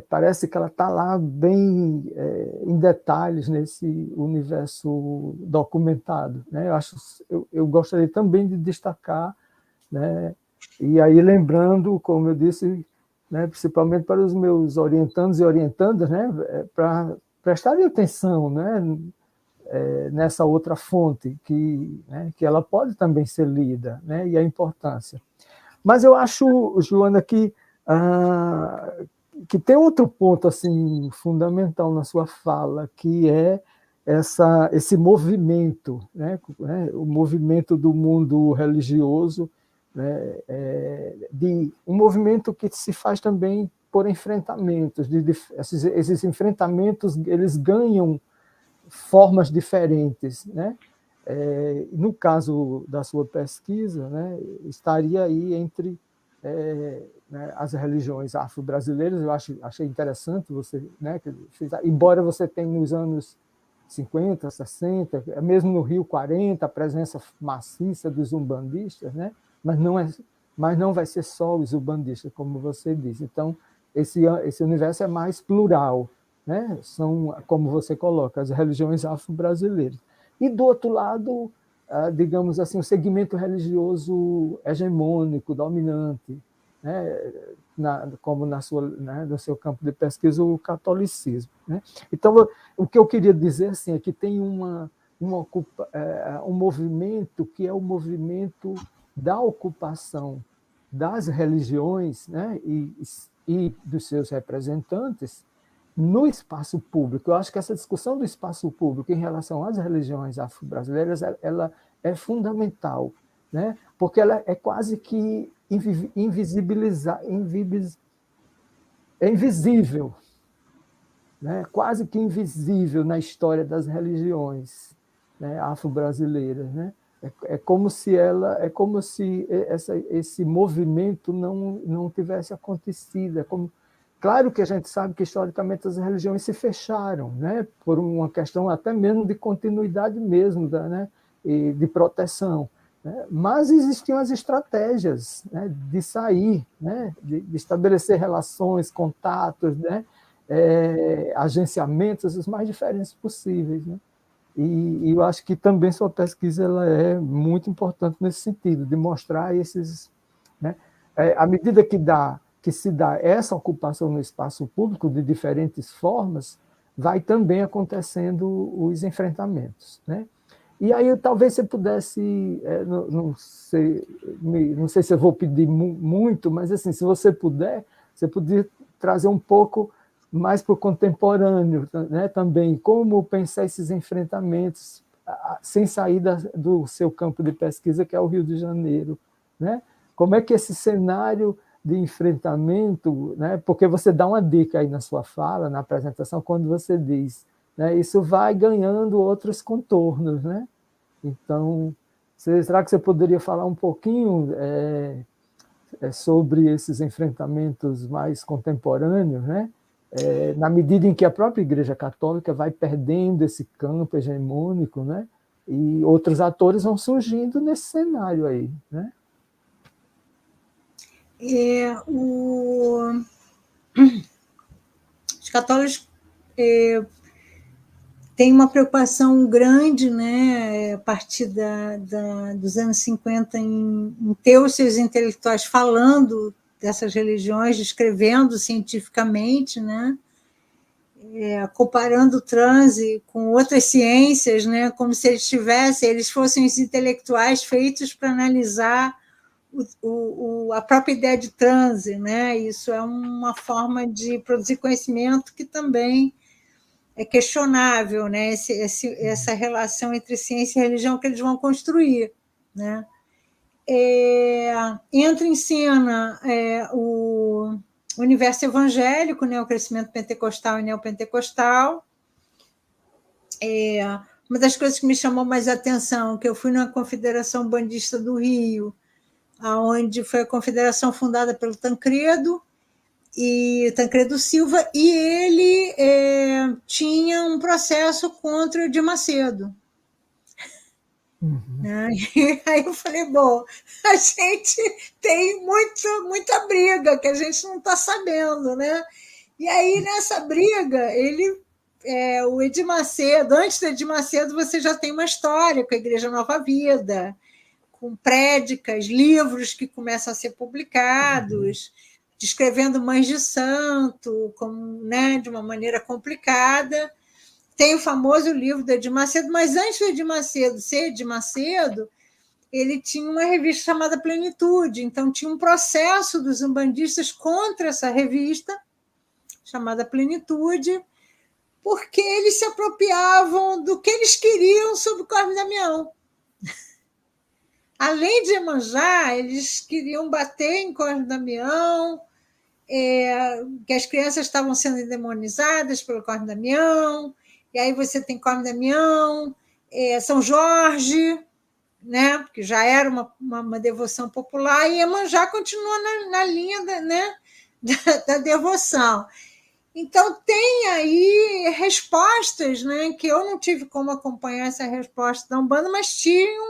parece que ela está lá bem em detalhes nesse universo documentado. Né? Eu gostaria também de destacar, né? E aí lembrando, como eu disse, né, principalmente para os meus orientandos e orientandas, né, para prestarem atenção, né, nessa outra fonte, né, que ela pode também ser lida, né, e a importância. Mas eu acho, Joana, que tem outro ponto assim, fundamental na sua fala, que é esse movimento, né, o movimento do mundo religioso, né, de um movimento que se faz também por enfrentamentos, esses enfrentamentos eles ganham formas diferentes, né? No caso da sua pesquisa, né, estaria aí entre né, as religiões afro-brasileiras. Eu achei interessante você, né, embora você tenha nos anos 50, 60, mesmo no Rio 40, a presença maciça dos umbandistas, né? Mas não vai ser só os umbandistas, como você disse. Então, esse universo é mais plural, né? São, como você coloca, as religiões afro-brasileiras. E, do outro lado, digamos assim, o segmento religioso hegemônico, dominante, né? Como né, no seu campo de pesquisa, o catolicismo. Né? Então, o que eu queria dizer assim, é que tem um movimento que é o movimento da ocupação das religiões, né, e dos seus representantes no espaço público. Eu acho que essa discussão do espaço público em relação às religiões afro-brasileiras ela é fundamental, né, porque ela é quase que é invisível, né, quase que invisível na história das religiões, né, afro-brasileiras, né? É como se esse movimento não tivesse acontecido. Claro que a gente sabe que historicamente as religiões se fecharam, né, por uma questão até mesmo de continuidade mesmo, né, e de proteção. Né, mas existiam as estratégias, né, de sair, né, de estabelecer relações, contatos, né, agenciamentos os mais diferentes possíveis. Né. E eu acho que também sua pesquisa ela é muito importante nesse sentido, de mostrar esses... Né, à medida que se dá essa ocupação no espaço público de diferentes formas, vai também acontecendo os enfrentamentos. Né? E aí talvez você pudesse, não sei se eu vou pedir muito, mas assim, se você puder, você podia trazer um pouco mais para o contemporâneo, né, também, como pensar esses enfrentamentos sem sair do seu campo de pesquisa, que é o Rio de Janeiro. Né? Como é que esse cenário de enfrentamento, né, porque você dá uma dica aí na sua fala, na apresentação, quando você diz, né, isso vai ganhando outros contornos. Né? Então, será que você poderia falar um pouquinho sobre esses enfrentamentos mais contemporâneos, né? Na medida em que a própria Igreja Católica vai perdendo esse campo hegemônico, né? E outros atores vão surgindo nesse cenário aí. Né? Os católicos têm uma preocupação grande, né, a partir dos anos 50, em ter os seus intelectuais falando dessas religiões, descrevendo cientificamente, né, comparando o transe com outras ciências, né, como se eles fossem os intelectuais feitos para analisar a própria ideia de transe. Né? Isso é uma forma de produzir conhecimento que também é questionável, né? Essa relação entre ciência e religião que eles vão construir. Né? Entra em cena o universo evangélico, né? O crescimento pentecostal e neopentecostal. Uma das coisas que me chamou mais a atenção, que eu fui na Confederação Bandista do Rio, onde foi a confederação fundada pelo Tancredo Silva, e ele tinha um processo contra o Edir Macedo. Uhum. Né? E aí eu falei, bom, a gente tem muita briga que a gente não está sabendo. Né? E aí, nessa briga, o Edir Macedo, antes do Edir Macedo, você já tem uma história com a Igreja Nova Vida, com prédicas, livros que começam a ser publicados, descrevendo mães de santo, né, de uma maneira complicada. Tem o famoso livro do Edir Macedo, mas antes do Edir Macedo ser Edir Macedo, ele tinha uma revista chamada Plenitude, então tinha um processo dos umbandistas contra essa revista, chamada Plenitude, porque eles se apropriavam do que eles queriam sobre o Cosme Damião. Além de Iemanjá, eles queriam bater em Cosme Damião, que as crianças estavam sendo endemonizadas pelo Cosme Damião, e aí você tem Cosme Damião, São Jorge, né, que já era uma devoção popular, e Iemanjá continua na linha da devoção. Então, tem aí respostas, né, que eu não tive como acompanhar essa resposta da Umbanda, mas tinha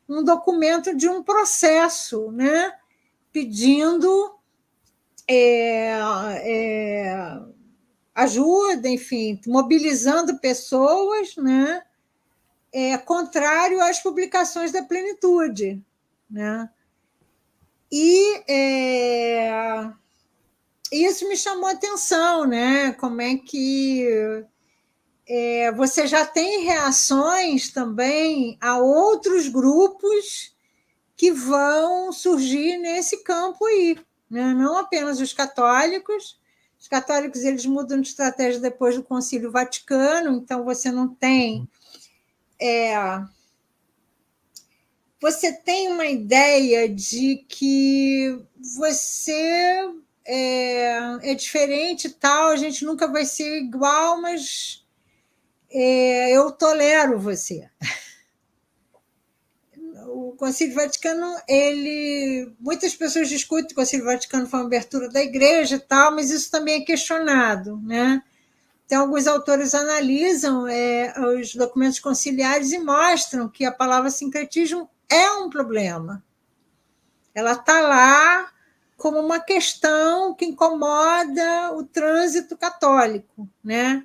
um documento de um processo, né, pedindo ajuda, enfim, mobilizando pessoas, né, contrário às publicações da Plenitude. Né? E isso me chamou a atenção, né? Como é que você já tem reações também a outros grupos que vão surgir nesse campo aí, né? Não apenas os católicos. Os católicos eles mudam de estratégia depois do Concílio Vaticano, então você não tem... você tem uma ideia de que você é diferente e tal, a gente nunca vai ser igual, mas eu tolero você. o Concílio Vaticano, muitas pessoas discutem que o Concílio Vaticano foi uma abertura da Igreja e tal, mas isso também é questionado, né? Então, alguns autores analisam os documentos conciliares e mostram que a palavra sincretismo é um problema. Ela está lá como uma questão que incomoda o trânsito católico, né?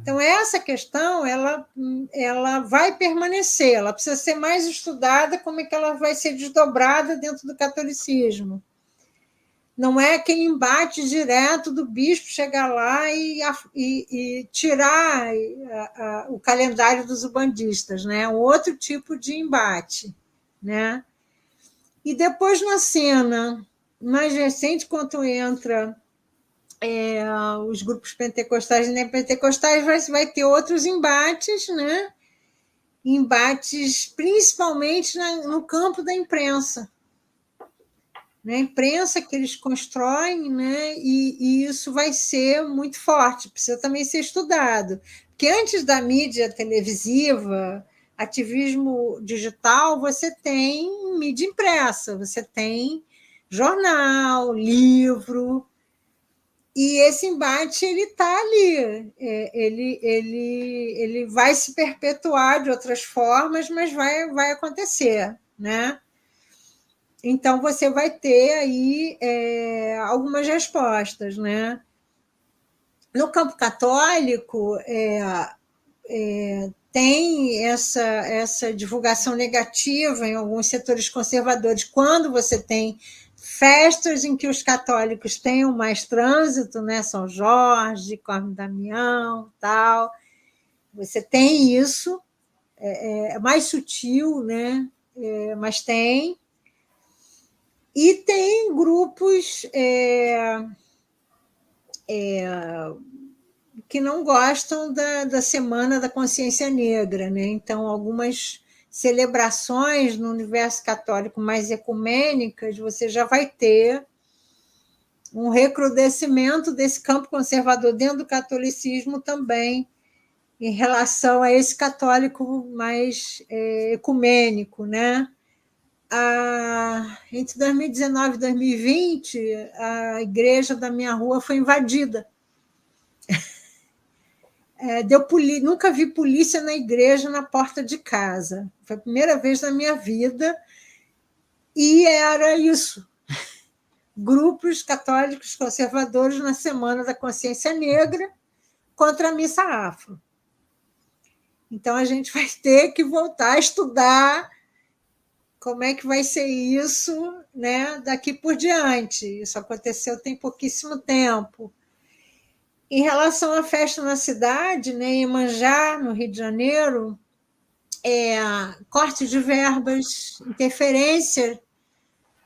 Então, essa questão ela vai permanecer, ela precisa ser mais estudada, como é que ela vai ser desdobrada dentro do catolicismo. Não é aquele embate direto do bispo chegar lá e tirar o calendário dos ubandistas, né? Um outro tipo de embate, né? E depois, na cena mais recente, quando entra os grupos pentecostais e neopentecostais, vai ter outros embates, né? Embates principalmente no campo da imprensa. A imprensa que eles constroem, né? E isso vai ser muito forte, precisa também ser estudado. Porque antes da mídia televisiva, ativismo digital, você tem mídia impressa, você tem jornal, livro, e esse embate ele está ali, ele vai se perpetuar de outras formas, mas vai acontecer, né? Então você vai ter aí algumas respostas, né? No campo católico tem essa divulgação negativa em alguns setores conservadores quando você tem festas em que os católicos tenham mais trânsito, né? São Jorge, Corme Damião, tal. Você tem isso, é mais sutil, né? Mas tem. E tem grupos que não gostam da Semana da Consciência Negra, né? Então, algumas celebrações no universo católico mais ecumênicas, você já vai ter um recrudescimento desse campo conservador dentro do catolicismo também, em relação a esse católico mais ecumênico, né? Entre 2019 e 2020, a igreja da minha rua foi invadida. Nunca vi polícia na igreja na porta de casa. Foi a primeira vez na minha vida. E era isso. Grupos católicos conservadores na Semana da Consciência Negra contra a missa afro. Então, a gente vai ter que voltar a estudar como é que vai ser isso, né, daqui por diante. Isso aconteceu tem pouquíssimo tempo. Em relação à festa na cidade, né, em Iemanjá, no Rio de Janeiro, corte de verbas, interferência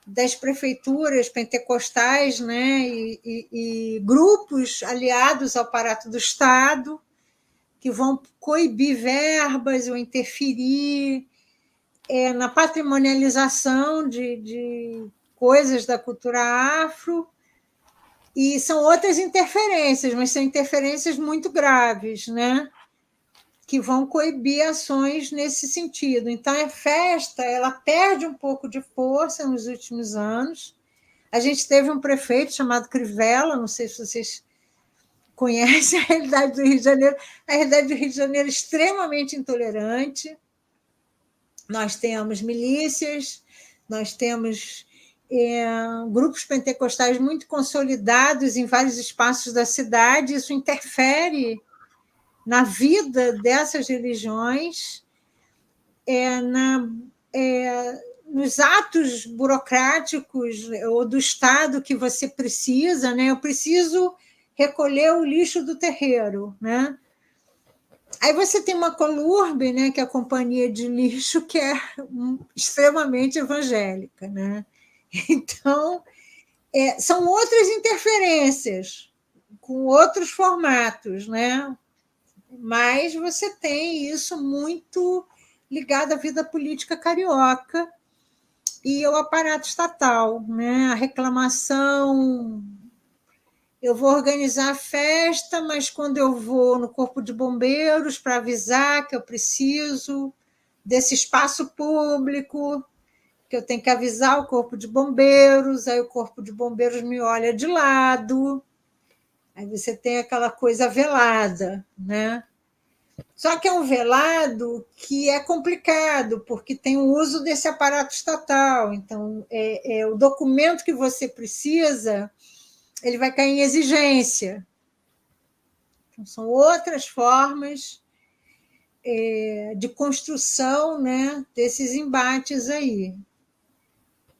das prefeituras pentecostais, né, e grupos aliados ao aparato do Estado que vão coibir verbas ou interferir na patrimonialização de coisas da cultura afro, e são outras interferências, mas são interferências muito graves, né? Que vão coibir ações nesse sentido. Então, a festa ela perde um pouco de força nos últimos anos. A gente teve um prefeito chamado Crivella, não sei se vocês conhecem a realidade do Rio de Janeiro. A realidade do Rio de Janeiro é extremamente intolerante. Nós temos milícias, nós temos grupos pentecostais muito consolidados em vários espaços da cidade, isso interfere na vida dessas religiões, nos atos burocráticos ou do Estado que você precisa, né? Eu preciso recolher o lixo do terreiro, né? Aí você tem uma Colurbe, né, que é a companhia de lixo, que é extremamente evangélica, né? Então, são outras interferências, com outros formatos, né? Mas você tem isso muito ligado à vida política carioca e ao aparato estatal, né? A reclamação. Eu vou organizar a festa, mas quando eu vou no Corpo de Bombeiros para avisar que eu preciso desse espaço público, que eu tenho que avisar o corpo de bombeiros, aí o corpo de bombeiros me olha de lado, aí você tem aquela coisa velada, né? Só que é um velado que é complicado, porque tem o uso desse aparato estatal. Então, o documento que você precisa, ele vai cair em exigência. Então, são outras formas de construção, né, desses embates aí.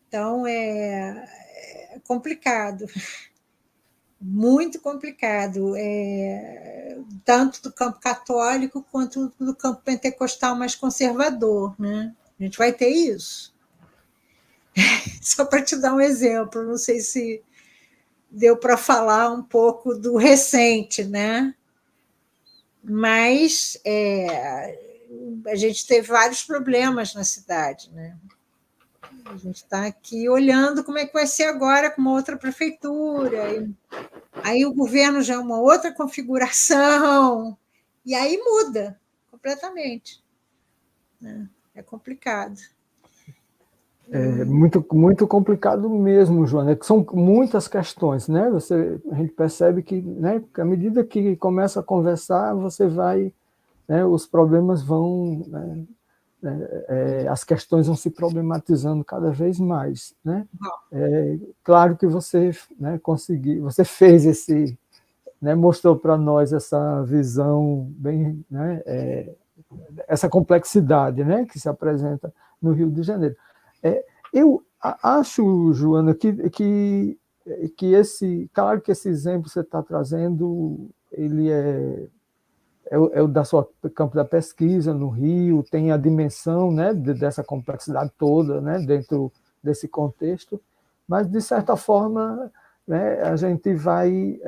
Então, é complicado, muito complicado, tanto do campo católico quanto do campo pentecostal mais conservador, né? A gente vai ter isso. Só para te dar um exemplo, não sei se deu para falar um pouco do recente, né? Mas a gente teve vários problemas na cidade, né? A gente está aqui olhando como é que vai ser agora com uma outra prefeitura. Aí o governo já é uma outra configuração, e aí muda completamente, né? É complicado. É muito, muito complicado mesmo, Joana. São muitas questões, né? A gente percebe que, né, à medida que começa a conversar, você vai, né, os problemas vão, né, as questões vão se problematizando cada vez mais, né? Claro que você, né, conseguiu, você fez esse, né, mostrou para nós essa visão bem, né, essa complexidade, né, que se apresenta no Rio de Janeiro. Eu acho, Joana, que esse, claro que esse exemplo que você está trazendo, ele é o da sua campo da pesquisa no Rio, tem a dimensão, né, dessa complexidade toda, né, dentro desse contexto, mas, de certa forma, né, a gente vai,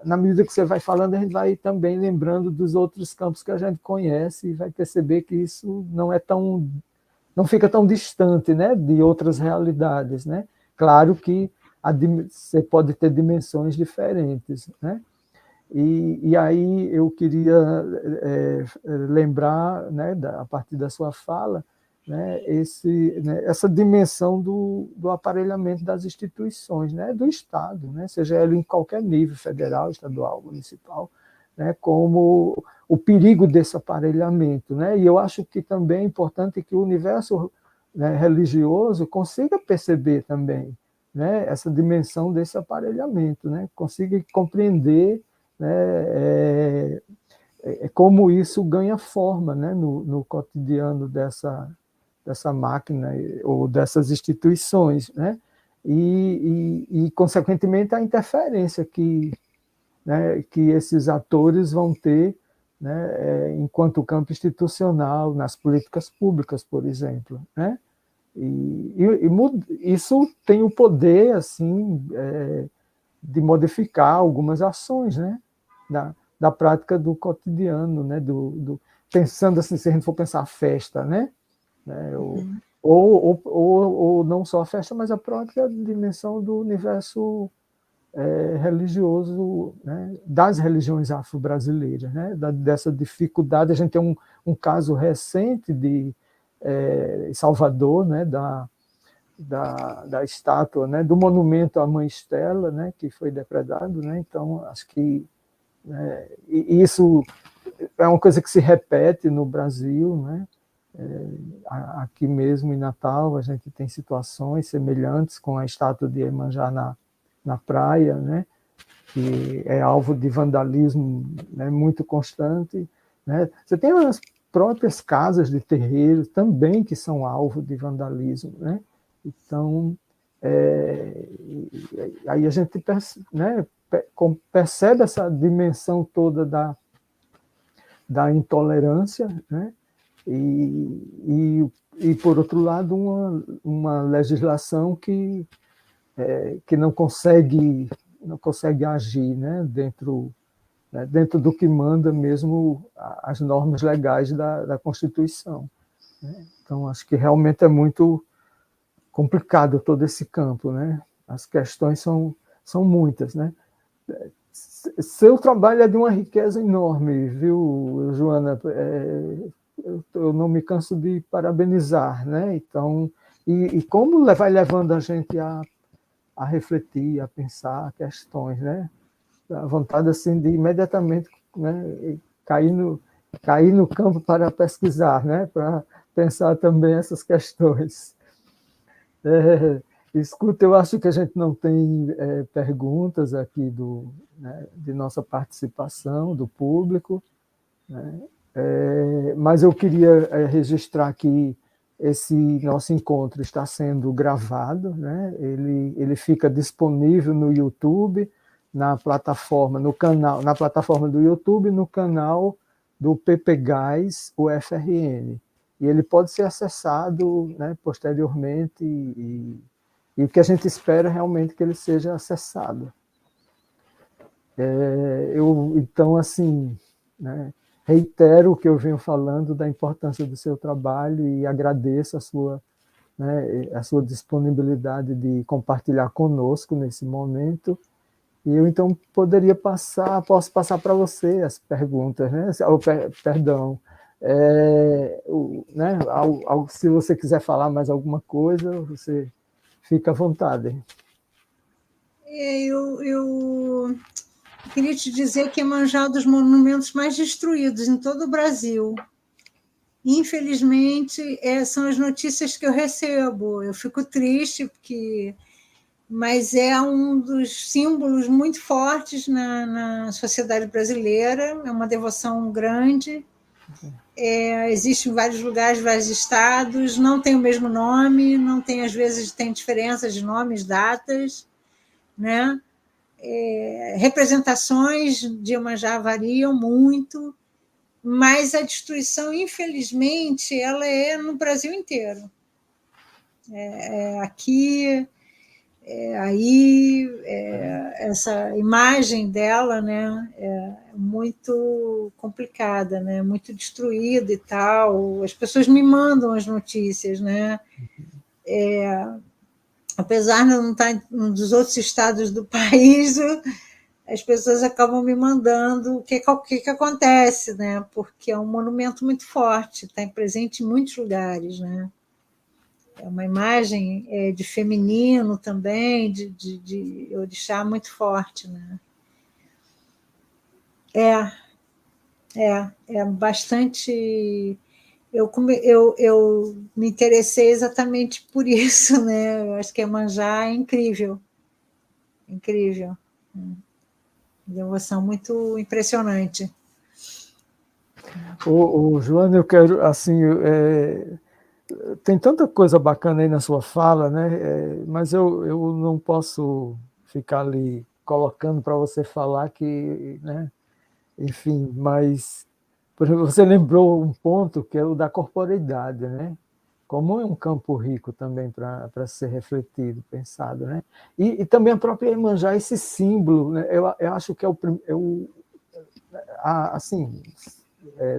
na medida que você vai falando, a gente vai também lembrando dos outros campos que a gente conhece e vai perceber que isso não fica tão distante, né, de outras realidades, né? Claro que você pode ter dimensões diferentes, né? E aí eu queria lembrar, né, a partir da sua fala, né, essa dimensão do aparelhamento das instituições, né, do Estado, né, seja ele em qualquer nível, federal, estadual, municipal, né, como o perigo desse aparelhamento. Né, e eu acho que também é importante que o universo, né, religioso consiga perceber também, né, essa dimensão desse aparelhamento, né, consiga compreender, né, como isso ganha forma, né, no cotidiano dessa máquina ou dessas instituições, né, consequentemente, a interferência né, que esses atores vão ter, né, enquanto campo institucional, nas políticas públicas, por exemplo. Né? Isso tem o poder assim, de modificar algumas ações, né, da prática do cotidiano, né, pensando assim, se a gente for pensar a festa, né, ou não só a festa, mas a própria dimensão do universo religioso, né, das religiões afro-brasileiras, né, dessa dificuldade. A gente tem um caso recente de Salvador, né, da estátua, né, do monumento à Mãe Estela, né, que foi depredado. Né, então, acho que isso é uma coisa que se repete no Brasil. Né, aqui mesmo em Natal, a gente tem situações semelhantes com a estátua de Iemanjá na praia, né, que é alvo de vandalismo, né, muito constante. Né. Você tem as próprias casas de terreiro também que são alvo de vandalismo. Né. Então, aí a gente percebe essa dimensão toda da intolerância, né, e por outro lado, uma legislação que não consegue agir, né, dentro do que manda mesmo as normas legais da Constituição. Né? Então, acho que realmente é muito complicado todo esse campo. Né? As questões são muitas. Né? Seu trabalho é de uma riqueza enorme, viu, Joana? Eu eu não me canso de parabenizar, né? Então, e como vai levando a gente a refletir, a pensar questões, né? A vontade assim de imediatamente, né, cair no campo para pesquisar, né? Para pensar também essas questões. Escuta, eu acho que a gente não tem perguntas aqui né, de nossa participação, do público, né? Mas eu queria registrar que esse nosso encontro está sendo gravado, né? Ele fica disponível no YouTube, na plataforma, no canal, na plataforma do YouTube, no canal do PPGás UFRN. E ele pode ser acessado, né, posteriormente, e o que a gente espera realmente que ele seja acessado. Então, assim, né, reitero o que eu venho falando da importância do seu trabalho e agradeço né, a sua disponibilidade de compartilhar conosco nesse momento. E eu, então, posso passar para você as perguntas, né? Perdão. Né, se você quiser falar mais alguma coisa, você fica à vontade. Eu queria te dizer que Iemanjá é um dos monumentos mais destruídos em todo o Brasil. Infelizmente, são as notícias que eu recebo. Eu fico triste, mas é um dos símbolos muito fortes na sociedade brasileira, é uma devoção grande. Existe em vários lugares, vários estados, não tem o mesmo nome, não tem, às vezes, tem diferenças de nomes, datas, né? Representações de Iemanjá variam muito, mas a destruição, infelizmente, ela é no Brasil inteiro. Aqui, essa imagem dela, né, é muito complicada, né, muito destruída e tal. As pessoas me mandam as notícias, né? Apesar de não estar em um dos outros estados do país, as pessoas acabam me mandando o que acontece, né? Porque é um monumento muito forte, está presente em muitos lugares, né? É uma imagem de feminino também, de orixá muito forte, né? É bastante. Eu me interessei exatamente por isso, né? Eu acho que Iemanjá é incrível, incrível. Devoção muito impressionante. Joana, eu quero, assim, tem tanta coisa bacana aí na sua fala, né? Mas eu não posso ficar ali colocando para você falar que, né? Enfim, mas por exemplo, você lembrou um ponto que é o da corporeidade, né? Como é um campo rico também para ser refletido, pensado, né? E também a própria Iemanjá, esse símbolo, né? Eu acho que assim,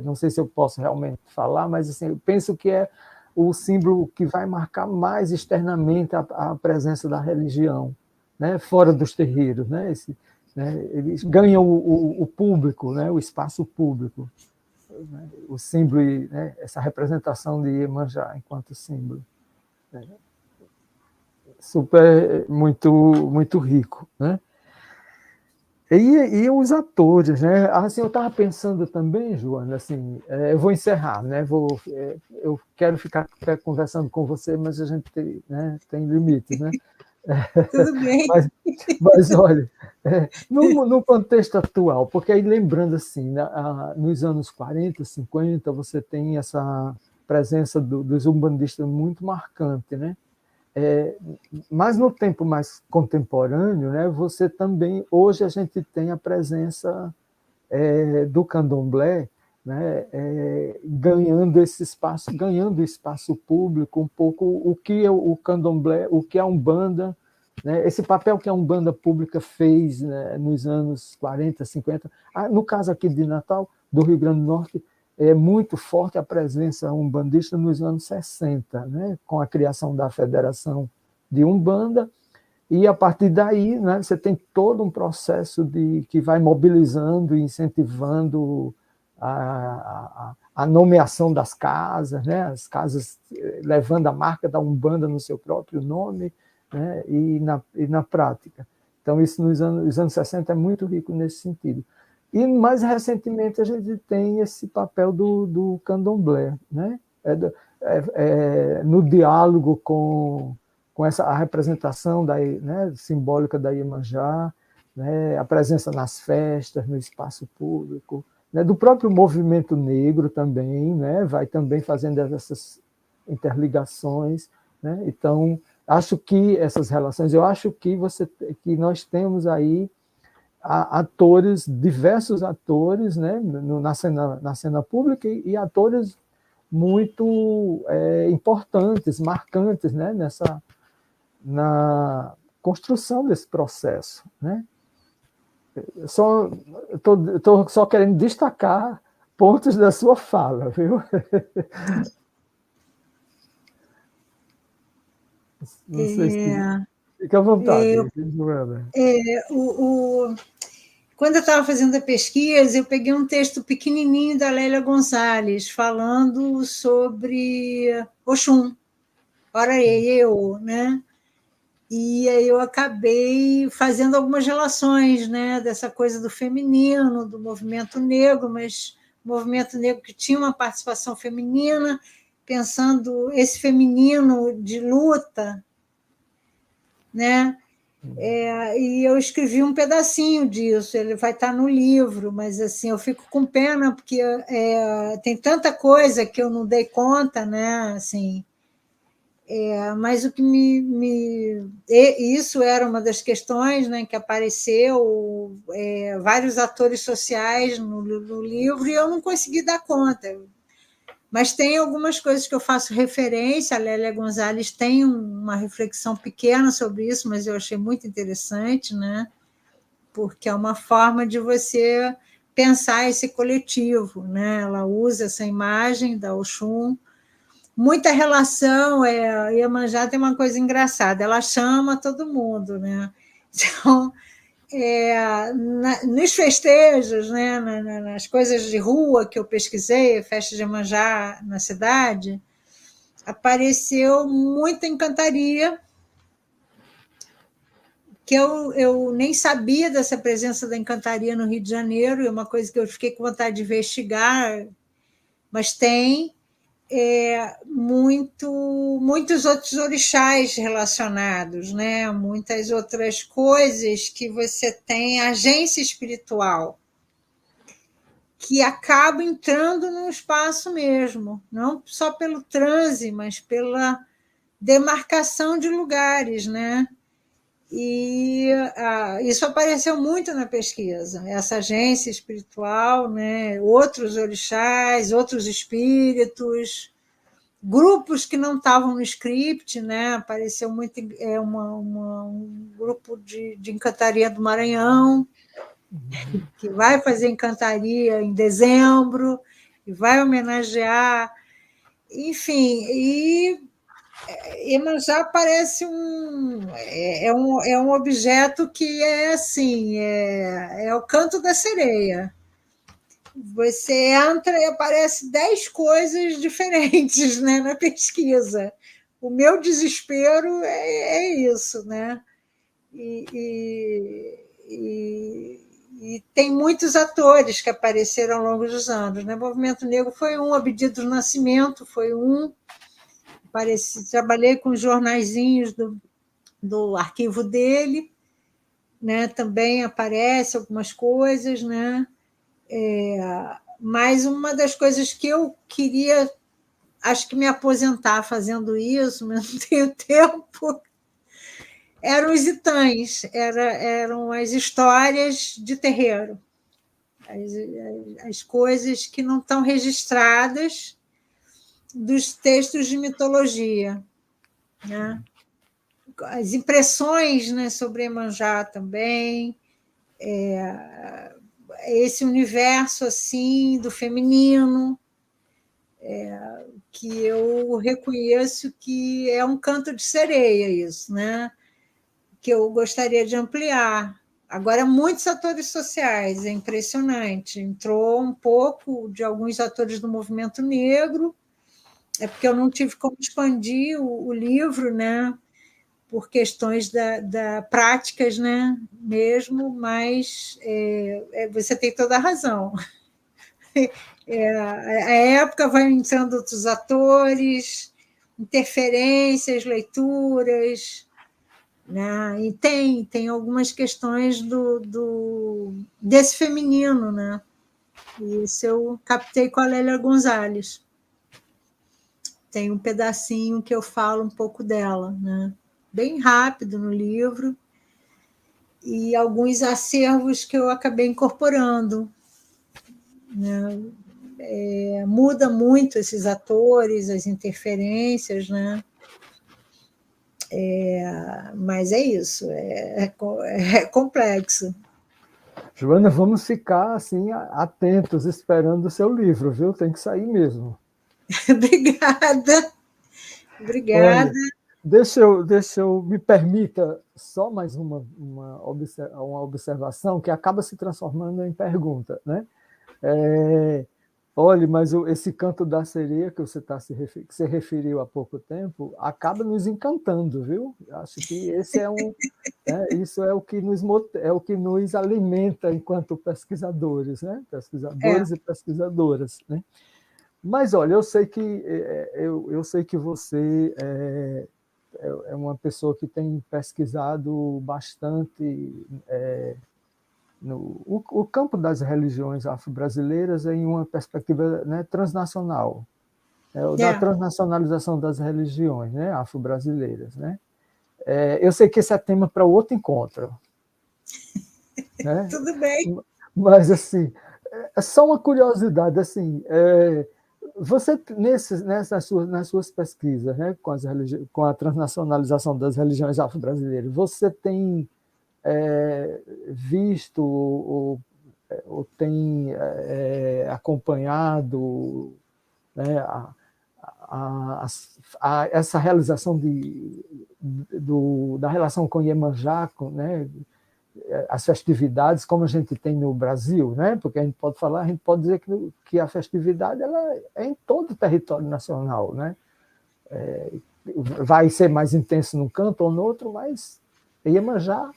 não sei se eu posso realmente falar, mas assim, eu penso que é o símbolo que vai marcar mais externamente a presença da religião, né? Fora dos terreiros, né? Eles ganham o público, né? O espaço público, né? O símbolo, né? Essa representação de Iemanjá enquanto símbolo. Né? Muito, muito rico, né? E os atores, né? Assim, eu estava pensando também, Joana, assim, eu vou encerrar, né? Eu quero ficar conversando com você, mas a gente tem limites, né? Tudo bem. Mas olha, no contexto atual, porque aí lembrando assim, nos anos 40, 50, você tem essa presença dos umbandistas muito marcante, né? Mas no tempo mais contemporâneo, né, você também, hoje a gente tem a presença do candomblé, né, ganhando espaço público, um pouco o que é o candomblé, o que é a Umbanda, né, esse papel que a Umbanda pública fez, né, nos anos 40, 50. No caso aqui de Natal, do Rio Grande do Norte, é muito forte a presença umbandista nos anos 60, né, com a criação da Federação de Umbanda, e a partir daí, né, você tem todo um processo que vai mobilizando e incentivando a nomeação das casas, né? As casas levando a marca da Umbanda no seu próprio nome, né? E na prática. Então, isso nos anos 60 é muito rico nesse sentido. E, mais recentemente, a gente tem esse papel do candomblé, né? No diálogo com a representação né, simbólica da Iemanjá, né, a presença nas festas, no espaço público, né, do próprio movimento negro também, né, vai também fazendo essas interligações, né? Então, acho que essas relações, eu acho que nós temos aí atores, diversos atores, né, na cena pública e atores muito importantes, marcantes, né, na construção desse processo, né? Estou só querendo destacar pontos da sua fala, viu? Não sei se... Fica à vontade, Joana. Quando eu estava fazendo a pesquisa, eu peguei um texto pequenininho da Lélia Gonzalez, falando sobre Oxum, Oraiê-Ô, né? E aí eu acabei fazendo algumas relações, né, dessa coisa do feminino, do movimento negro, mas movimento negro que tinha uma participação feminina, pensando esse feminino de luta, né? E eu escrevi um pedacinho disso, ele vai estar no livro, mas assim eu fico com pena porque tem tanta coisa que eu não dei conta, né? Assim, mas o que isso era uma das questões, né, que apareceu, vários atores sociais no livro, e eu não consegui dar conta. Mas tem algumas coisas que eu faço referência, a Lélia Gonzalez tem uma reflexão pequena sobre isso, mas eu achei muito interessante, né, porque é uma forma de você pensar esse coletivo, né? Ela usa essa imagem da Oxum, muita relação, a Iemanjá tem uma coisa engraçada, ela chama todo mundo, né? Então, nos festejos, né, nas coisas de rua que eu pesquisei, festa de Iemanjá na cidade, apareceu muita encantaria, que eu nem sabia dessa presença da encantaria no Rio de Janeiro, é uma coisa que eu fiquei com vontade de investigar, mas tem, muitos outros orixás relacionados, né? Muitas outras coisas que você tem, agência espiritual, que acaba entrando no espaço mesmo, não só pelo transe, mas pela demarcação de lugares, né? E isso apareceu muito na pesquisa, essa agência espiritual, né? Outros orixás, outros espíritos, grupos que não estavam no script, né? Apareceu muito um grupo de encantaria do Maranhão, que vai fazer encantaria em dezembro, e vai homenagear, enfim, e Iemanjá parece um objeto que é assim, é o canto da sereia. Você entra e aparece 10 coisas diferentes, né, na pesquisa. O meu desespero é isso, né? E tem muitos atores que apareceram ao longo dos anos, né? O Movimento Negro foi um, Abdias do Nascimento foi um. Trabalhei com jornaizinhos do arquivo dele, né? Também aparece algumas coisas, né? Mas uma das coisas que eu queria, acho que me aposentar fazendo isso, mas não tenho tempo, eram os itãs, eram as histórias de terreiro, as coisas que não estão registradas dos textos de mitologia, né? As impressões, né, sobre Iemanjá também, esse universo assim do feminino, que eu reconheço que é um canto de sereia isso, né? Que eu gostaria de ampliar, Agora, muitos atores sociais, é impressionante. Entrou um pouco de alguns atores do movimento negro, é porque eu não tive como expandir o livro, né? Por questões da práticas, né? Mesmo, mas você tem toda a razão. A época vai entrando outros atores, interferências, leituras, né? E tem algumas questões desse feminino, né? E isso eu captei com a Lélia Gonzalez. Tem um pedacinho que eu falo um pouco dela, né? Bem rápido no livro, e alguns acervos que eu acabei incorporando, né? Muda muito esses atores, as interferências, né? Mas é isso, é complexo. Joana, vamos ficar assim atentos, esperando o seu livro, viu? Tem que sair mesmo. Obrigada. Olha, deixa eu me permita só mais uma observação que acaba se transformando em pergunta, né? Olha, mas esse Canto da Sereia que que você referiu há pouco tempo acaba nos encantando, viu? Acho que esse isso é o que nos alimenta enquanto pesquisadores, né? Pesquisadores e pesquisadoras, né? Mas olha, eu sei que você é uma pessoa que tem pesquisado bastante o campo das religiões afro-brasileiras em uma perspectiva, né, transnacional, da transnacionalização das religiões, né, afro-brasileiras, né? Eu sei que esse é tema para outro encontro, né? Tudo bem. Mas assim, é só uma curiosidade, assim, você nas suas pesquisas, né, com a transnacionalização das religiões afro-brasileiras, você tem visto ou tem acompanhado, né, essa realização da relação com Iemanjá, né, as festividades como a gente tem no Brasil, né? Porque a gente pode dizer que a festividade ela é em todo o território nacional, né? Vai ser mais intenso num canto ou no outro, mas Iemanjá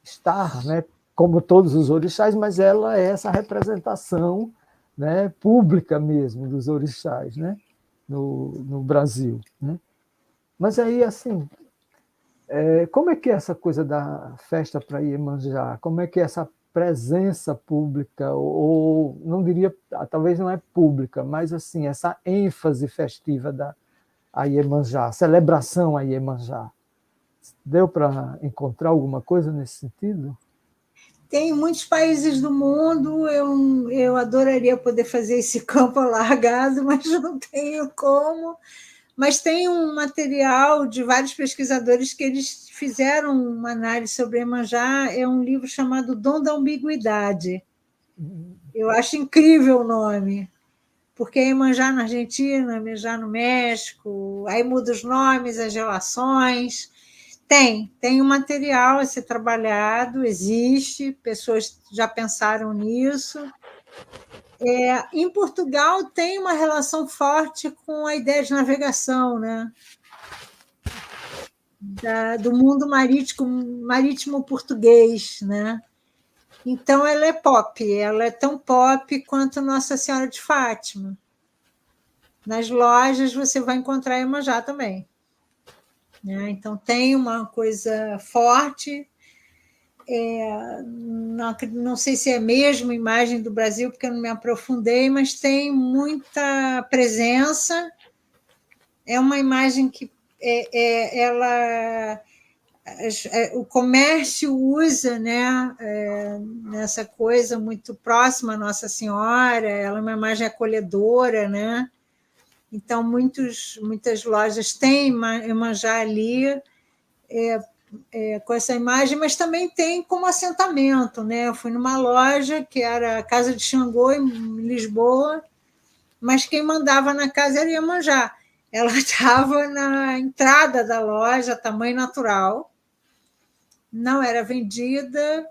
está, né? Como todos os orixás, mas ela é essa representação, né, pública mesmo dos orixás, né, no Brasil, né? Mas aí, assim, como é que é essa coisa da festa para Iemanjá? Como é que é essa presença pública, ou não diria, talvez não é pública, mas assim, essa ênfase festiva a Iemanjá, celebração a Iemanjá? Deu para encontrar alguma coisa nesse sentido? Tem muitos países do mundo, eu adoraria poder fazer esse campo alargado, mas não tenho como. Mas tem um material de vários pesquisadores que eles fizeram uma análise sobre Iemanjá, é um livro chamado Dom da Ambiguidade. Eu acho incrível o nome, porque é Iemanjá na Argentina, Iemanjá no México, aí muda os nomes, as relações. Tem um material a ser trabalhado, existe, pessoas já pensaram nisso. Em Portugal tem uma relação forte com a ideia de navegação, né? Do mundo marítimo português, né? Então ela é pop, ela é tão pop quanto Nossa Senhora de Fátima. Nas lojas você vai encontrar Iemanjá também, né? Então tem uma coisa forte. Não sei se é a mesma imagem do Brasil, porque eu não me aprofundei, mas tem muita presença. É uma imagem que o comércio usa, né, nessa coisa muito próxima à Nossa Senhora, ela é uma imagem acolhedora, né? Então, muitas lojas têm Iemanjá ali, com essa imagem, mas também tem como assentamento, né? Eu fui numa loja que era a Casa de Xangô, em Lisboa, mas quem mandava na casa era Iemanjá. Ela estava na entrada da loja, tamanho natural, não era vendida,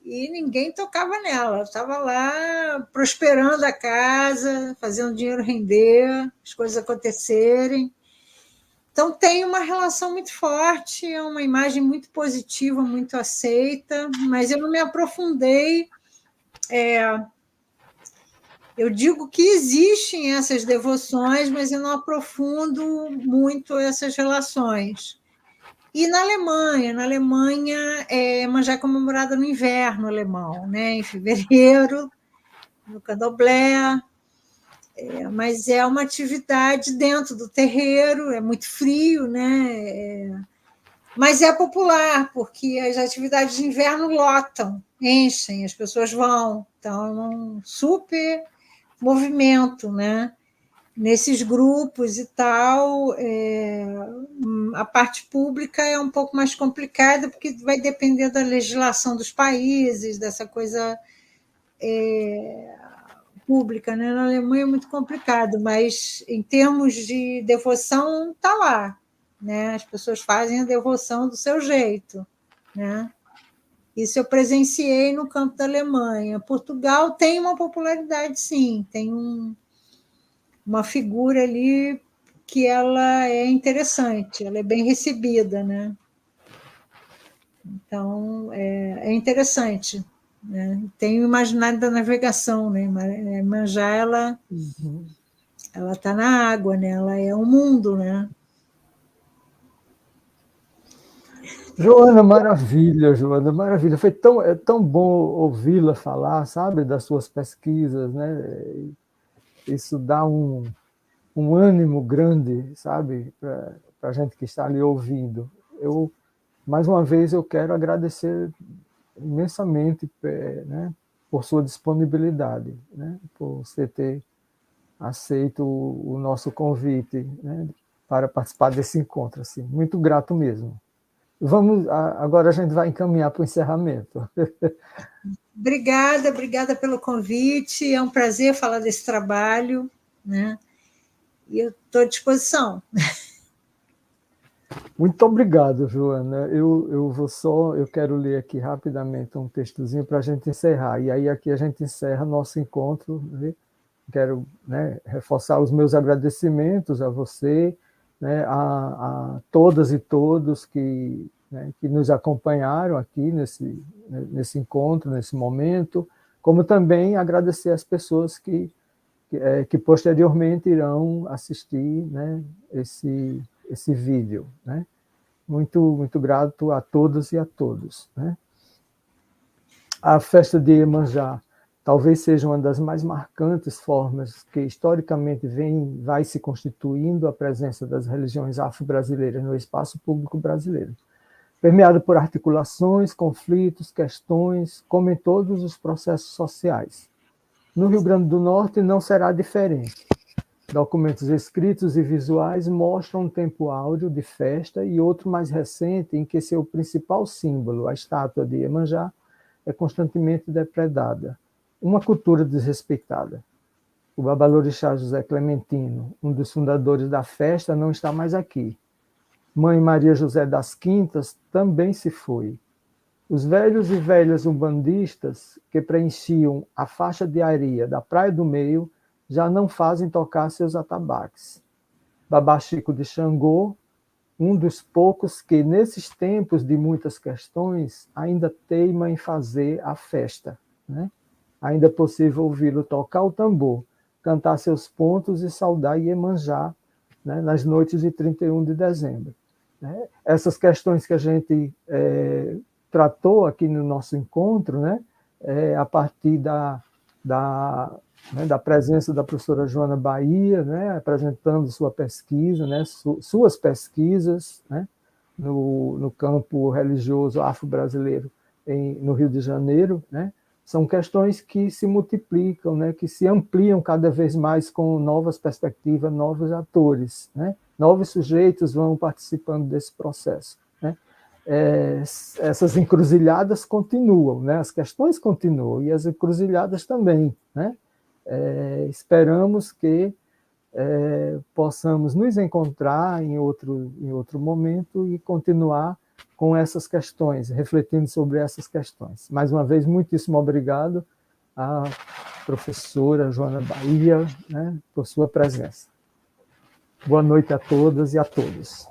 e ninguém tocava nela. Estava lá prosperando a casa, fazendo dinheiro render, as coisas acontecerem. Então, tem uma relação muito forte, é uma imagem muito positiva, muito aceita, mas eu não me aprofundei. Eu digo que existem essas devoções, mas eu não aprofundo muito essas relações. E na Alemanha Iemanjá é comemorada no inverno alemão, né? Em fevereiro, no Candomblé, mas é uma atividade dentro do terreiro, é muito frio, né? Mas é popular, porque as atividades de inverno lotam, enchem, as pessoas vão. Então, é um super movimento, né? Nesses grupos e tal, a parte pública é um pouco mais complicada, porque vai depender da legislação dos países, dessa coisa pública, né? Na Alemanha é muito complicado, mas em termos de devoção, está lá, né? As pessoas fazem a devoção do seu jeito, né? Isso eu presenciei no campo da Alemanha. Portugal tem uma popularidade, sim, tem uma figura ali que ela é interessante, ela é bem recebida, né? Então, é interessante. Né? Tem o imaginário da navegação, né? Iemanjá, ela está na água, né? Ela é o mundo, né? Joana, maravilha, Joana, maravilha. Foi tão bom ouvi-la falar, sabe, das suas pesquisas, né? Isso dá um ânimo grande, sabe, para a gente que está ali ouvindo. Mais uma vez, eu quero agradecer imensamente, né, por sua disponibilidade, né, por você ter aceito o nosso convite, né, para participar desse encontro. Assim, muito grato mesmo. Agora a gente vai encaminhar para o encerramento. Obrigada pelo convite. É um prazer falar desse trabalho, né? E eu estou à disposição. Muito obrigado, Joana. Eu quero ler aqui rapidamente um textozinho para a gente encerrar. E aí aqui a gente encerra nosso encontro. Né? Quero, né, reforçar os meus agradecimentos a você, né, a todas e todos né, que nos acompanharam aqui nesse encontro, nesse momento, como também agradecer as pessoas que posteriormente irão assistir, né, esse vídeo. Né? Muito grato a todas e a todos. Né? A festa de Iemanjá talvez seja uma das mais marcantes formas que historicamente vai se constituindo a presença das religiões afro-brasileiras no espaço público brasileiro, permeado por articulações, conflitos, questões, como em todos os processos sociais. No Rio Grande do Norte não será diferente. Documentos escritos e visuais mostram um tempo áureo de festa e outro mais recente em que seu principal símbolo, a estátua de Iemanjá, é constantemente depredada. Uma cultura desrespeitada. O babalorixá José Clementino, um dos fundadores da festa, não está mais aqui. Mãe Maria José das Quintas também se foi. Os velhos e velhas umbandistas que preenchiam a faixa de areia da Praia do Meio já não fazem tocar seus atabaques. Babá Chico de Xangô, um dos poucos que, nesses tempos de muitas questões, ainda teima em fazer a festa. Né? Ainda é possível ouvi-lo tocar o tambor, cantar seus pontos e saudar Iemanjá, né, nas noites de 31 de dezembro. Né? Essas questões que a gente tratou aqui no nosso encontro, né, a partir da presença da professora Joana Bahia, né, apresentando sua pesquisa, né, suas pesquisas, né, no campo religioso afro-brasileiro no Rio de Janeiro, né, são questões que se multiplicam, né, que se ampliam cada vez mais com novas perspectivas, novos atores, né, novos sujeitos vão participando desse processo. Né. Essas encruzilhadas continuam, né, as questões continuam e as encruzilhadas também, né. Esperamos que possamos nos encontrar em outro momento e continuar com essas questões, refletindo sobre essas questões. Mais uma vez, muitíssimo obrigado à professora Joana Bahia, né, por sua presença. Boa noite a todas e a todos.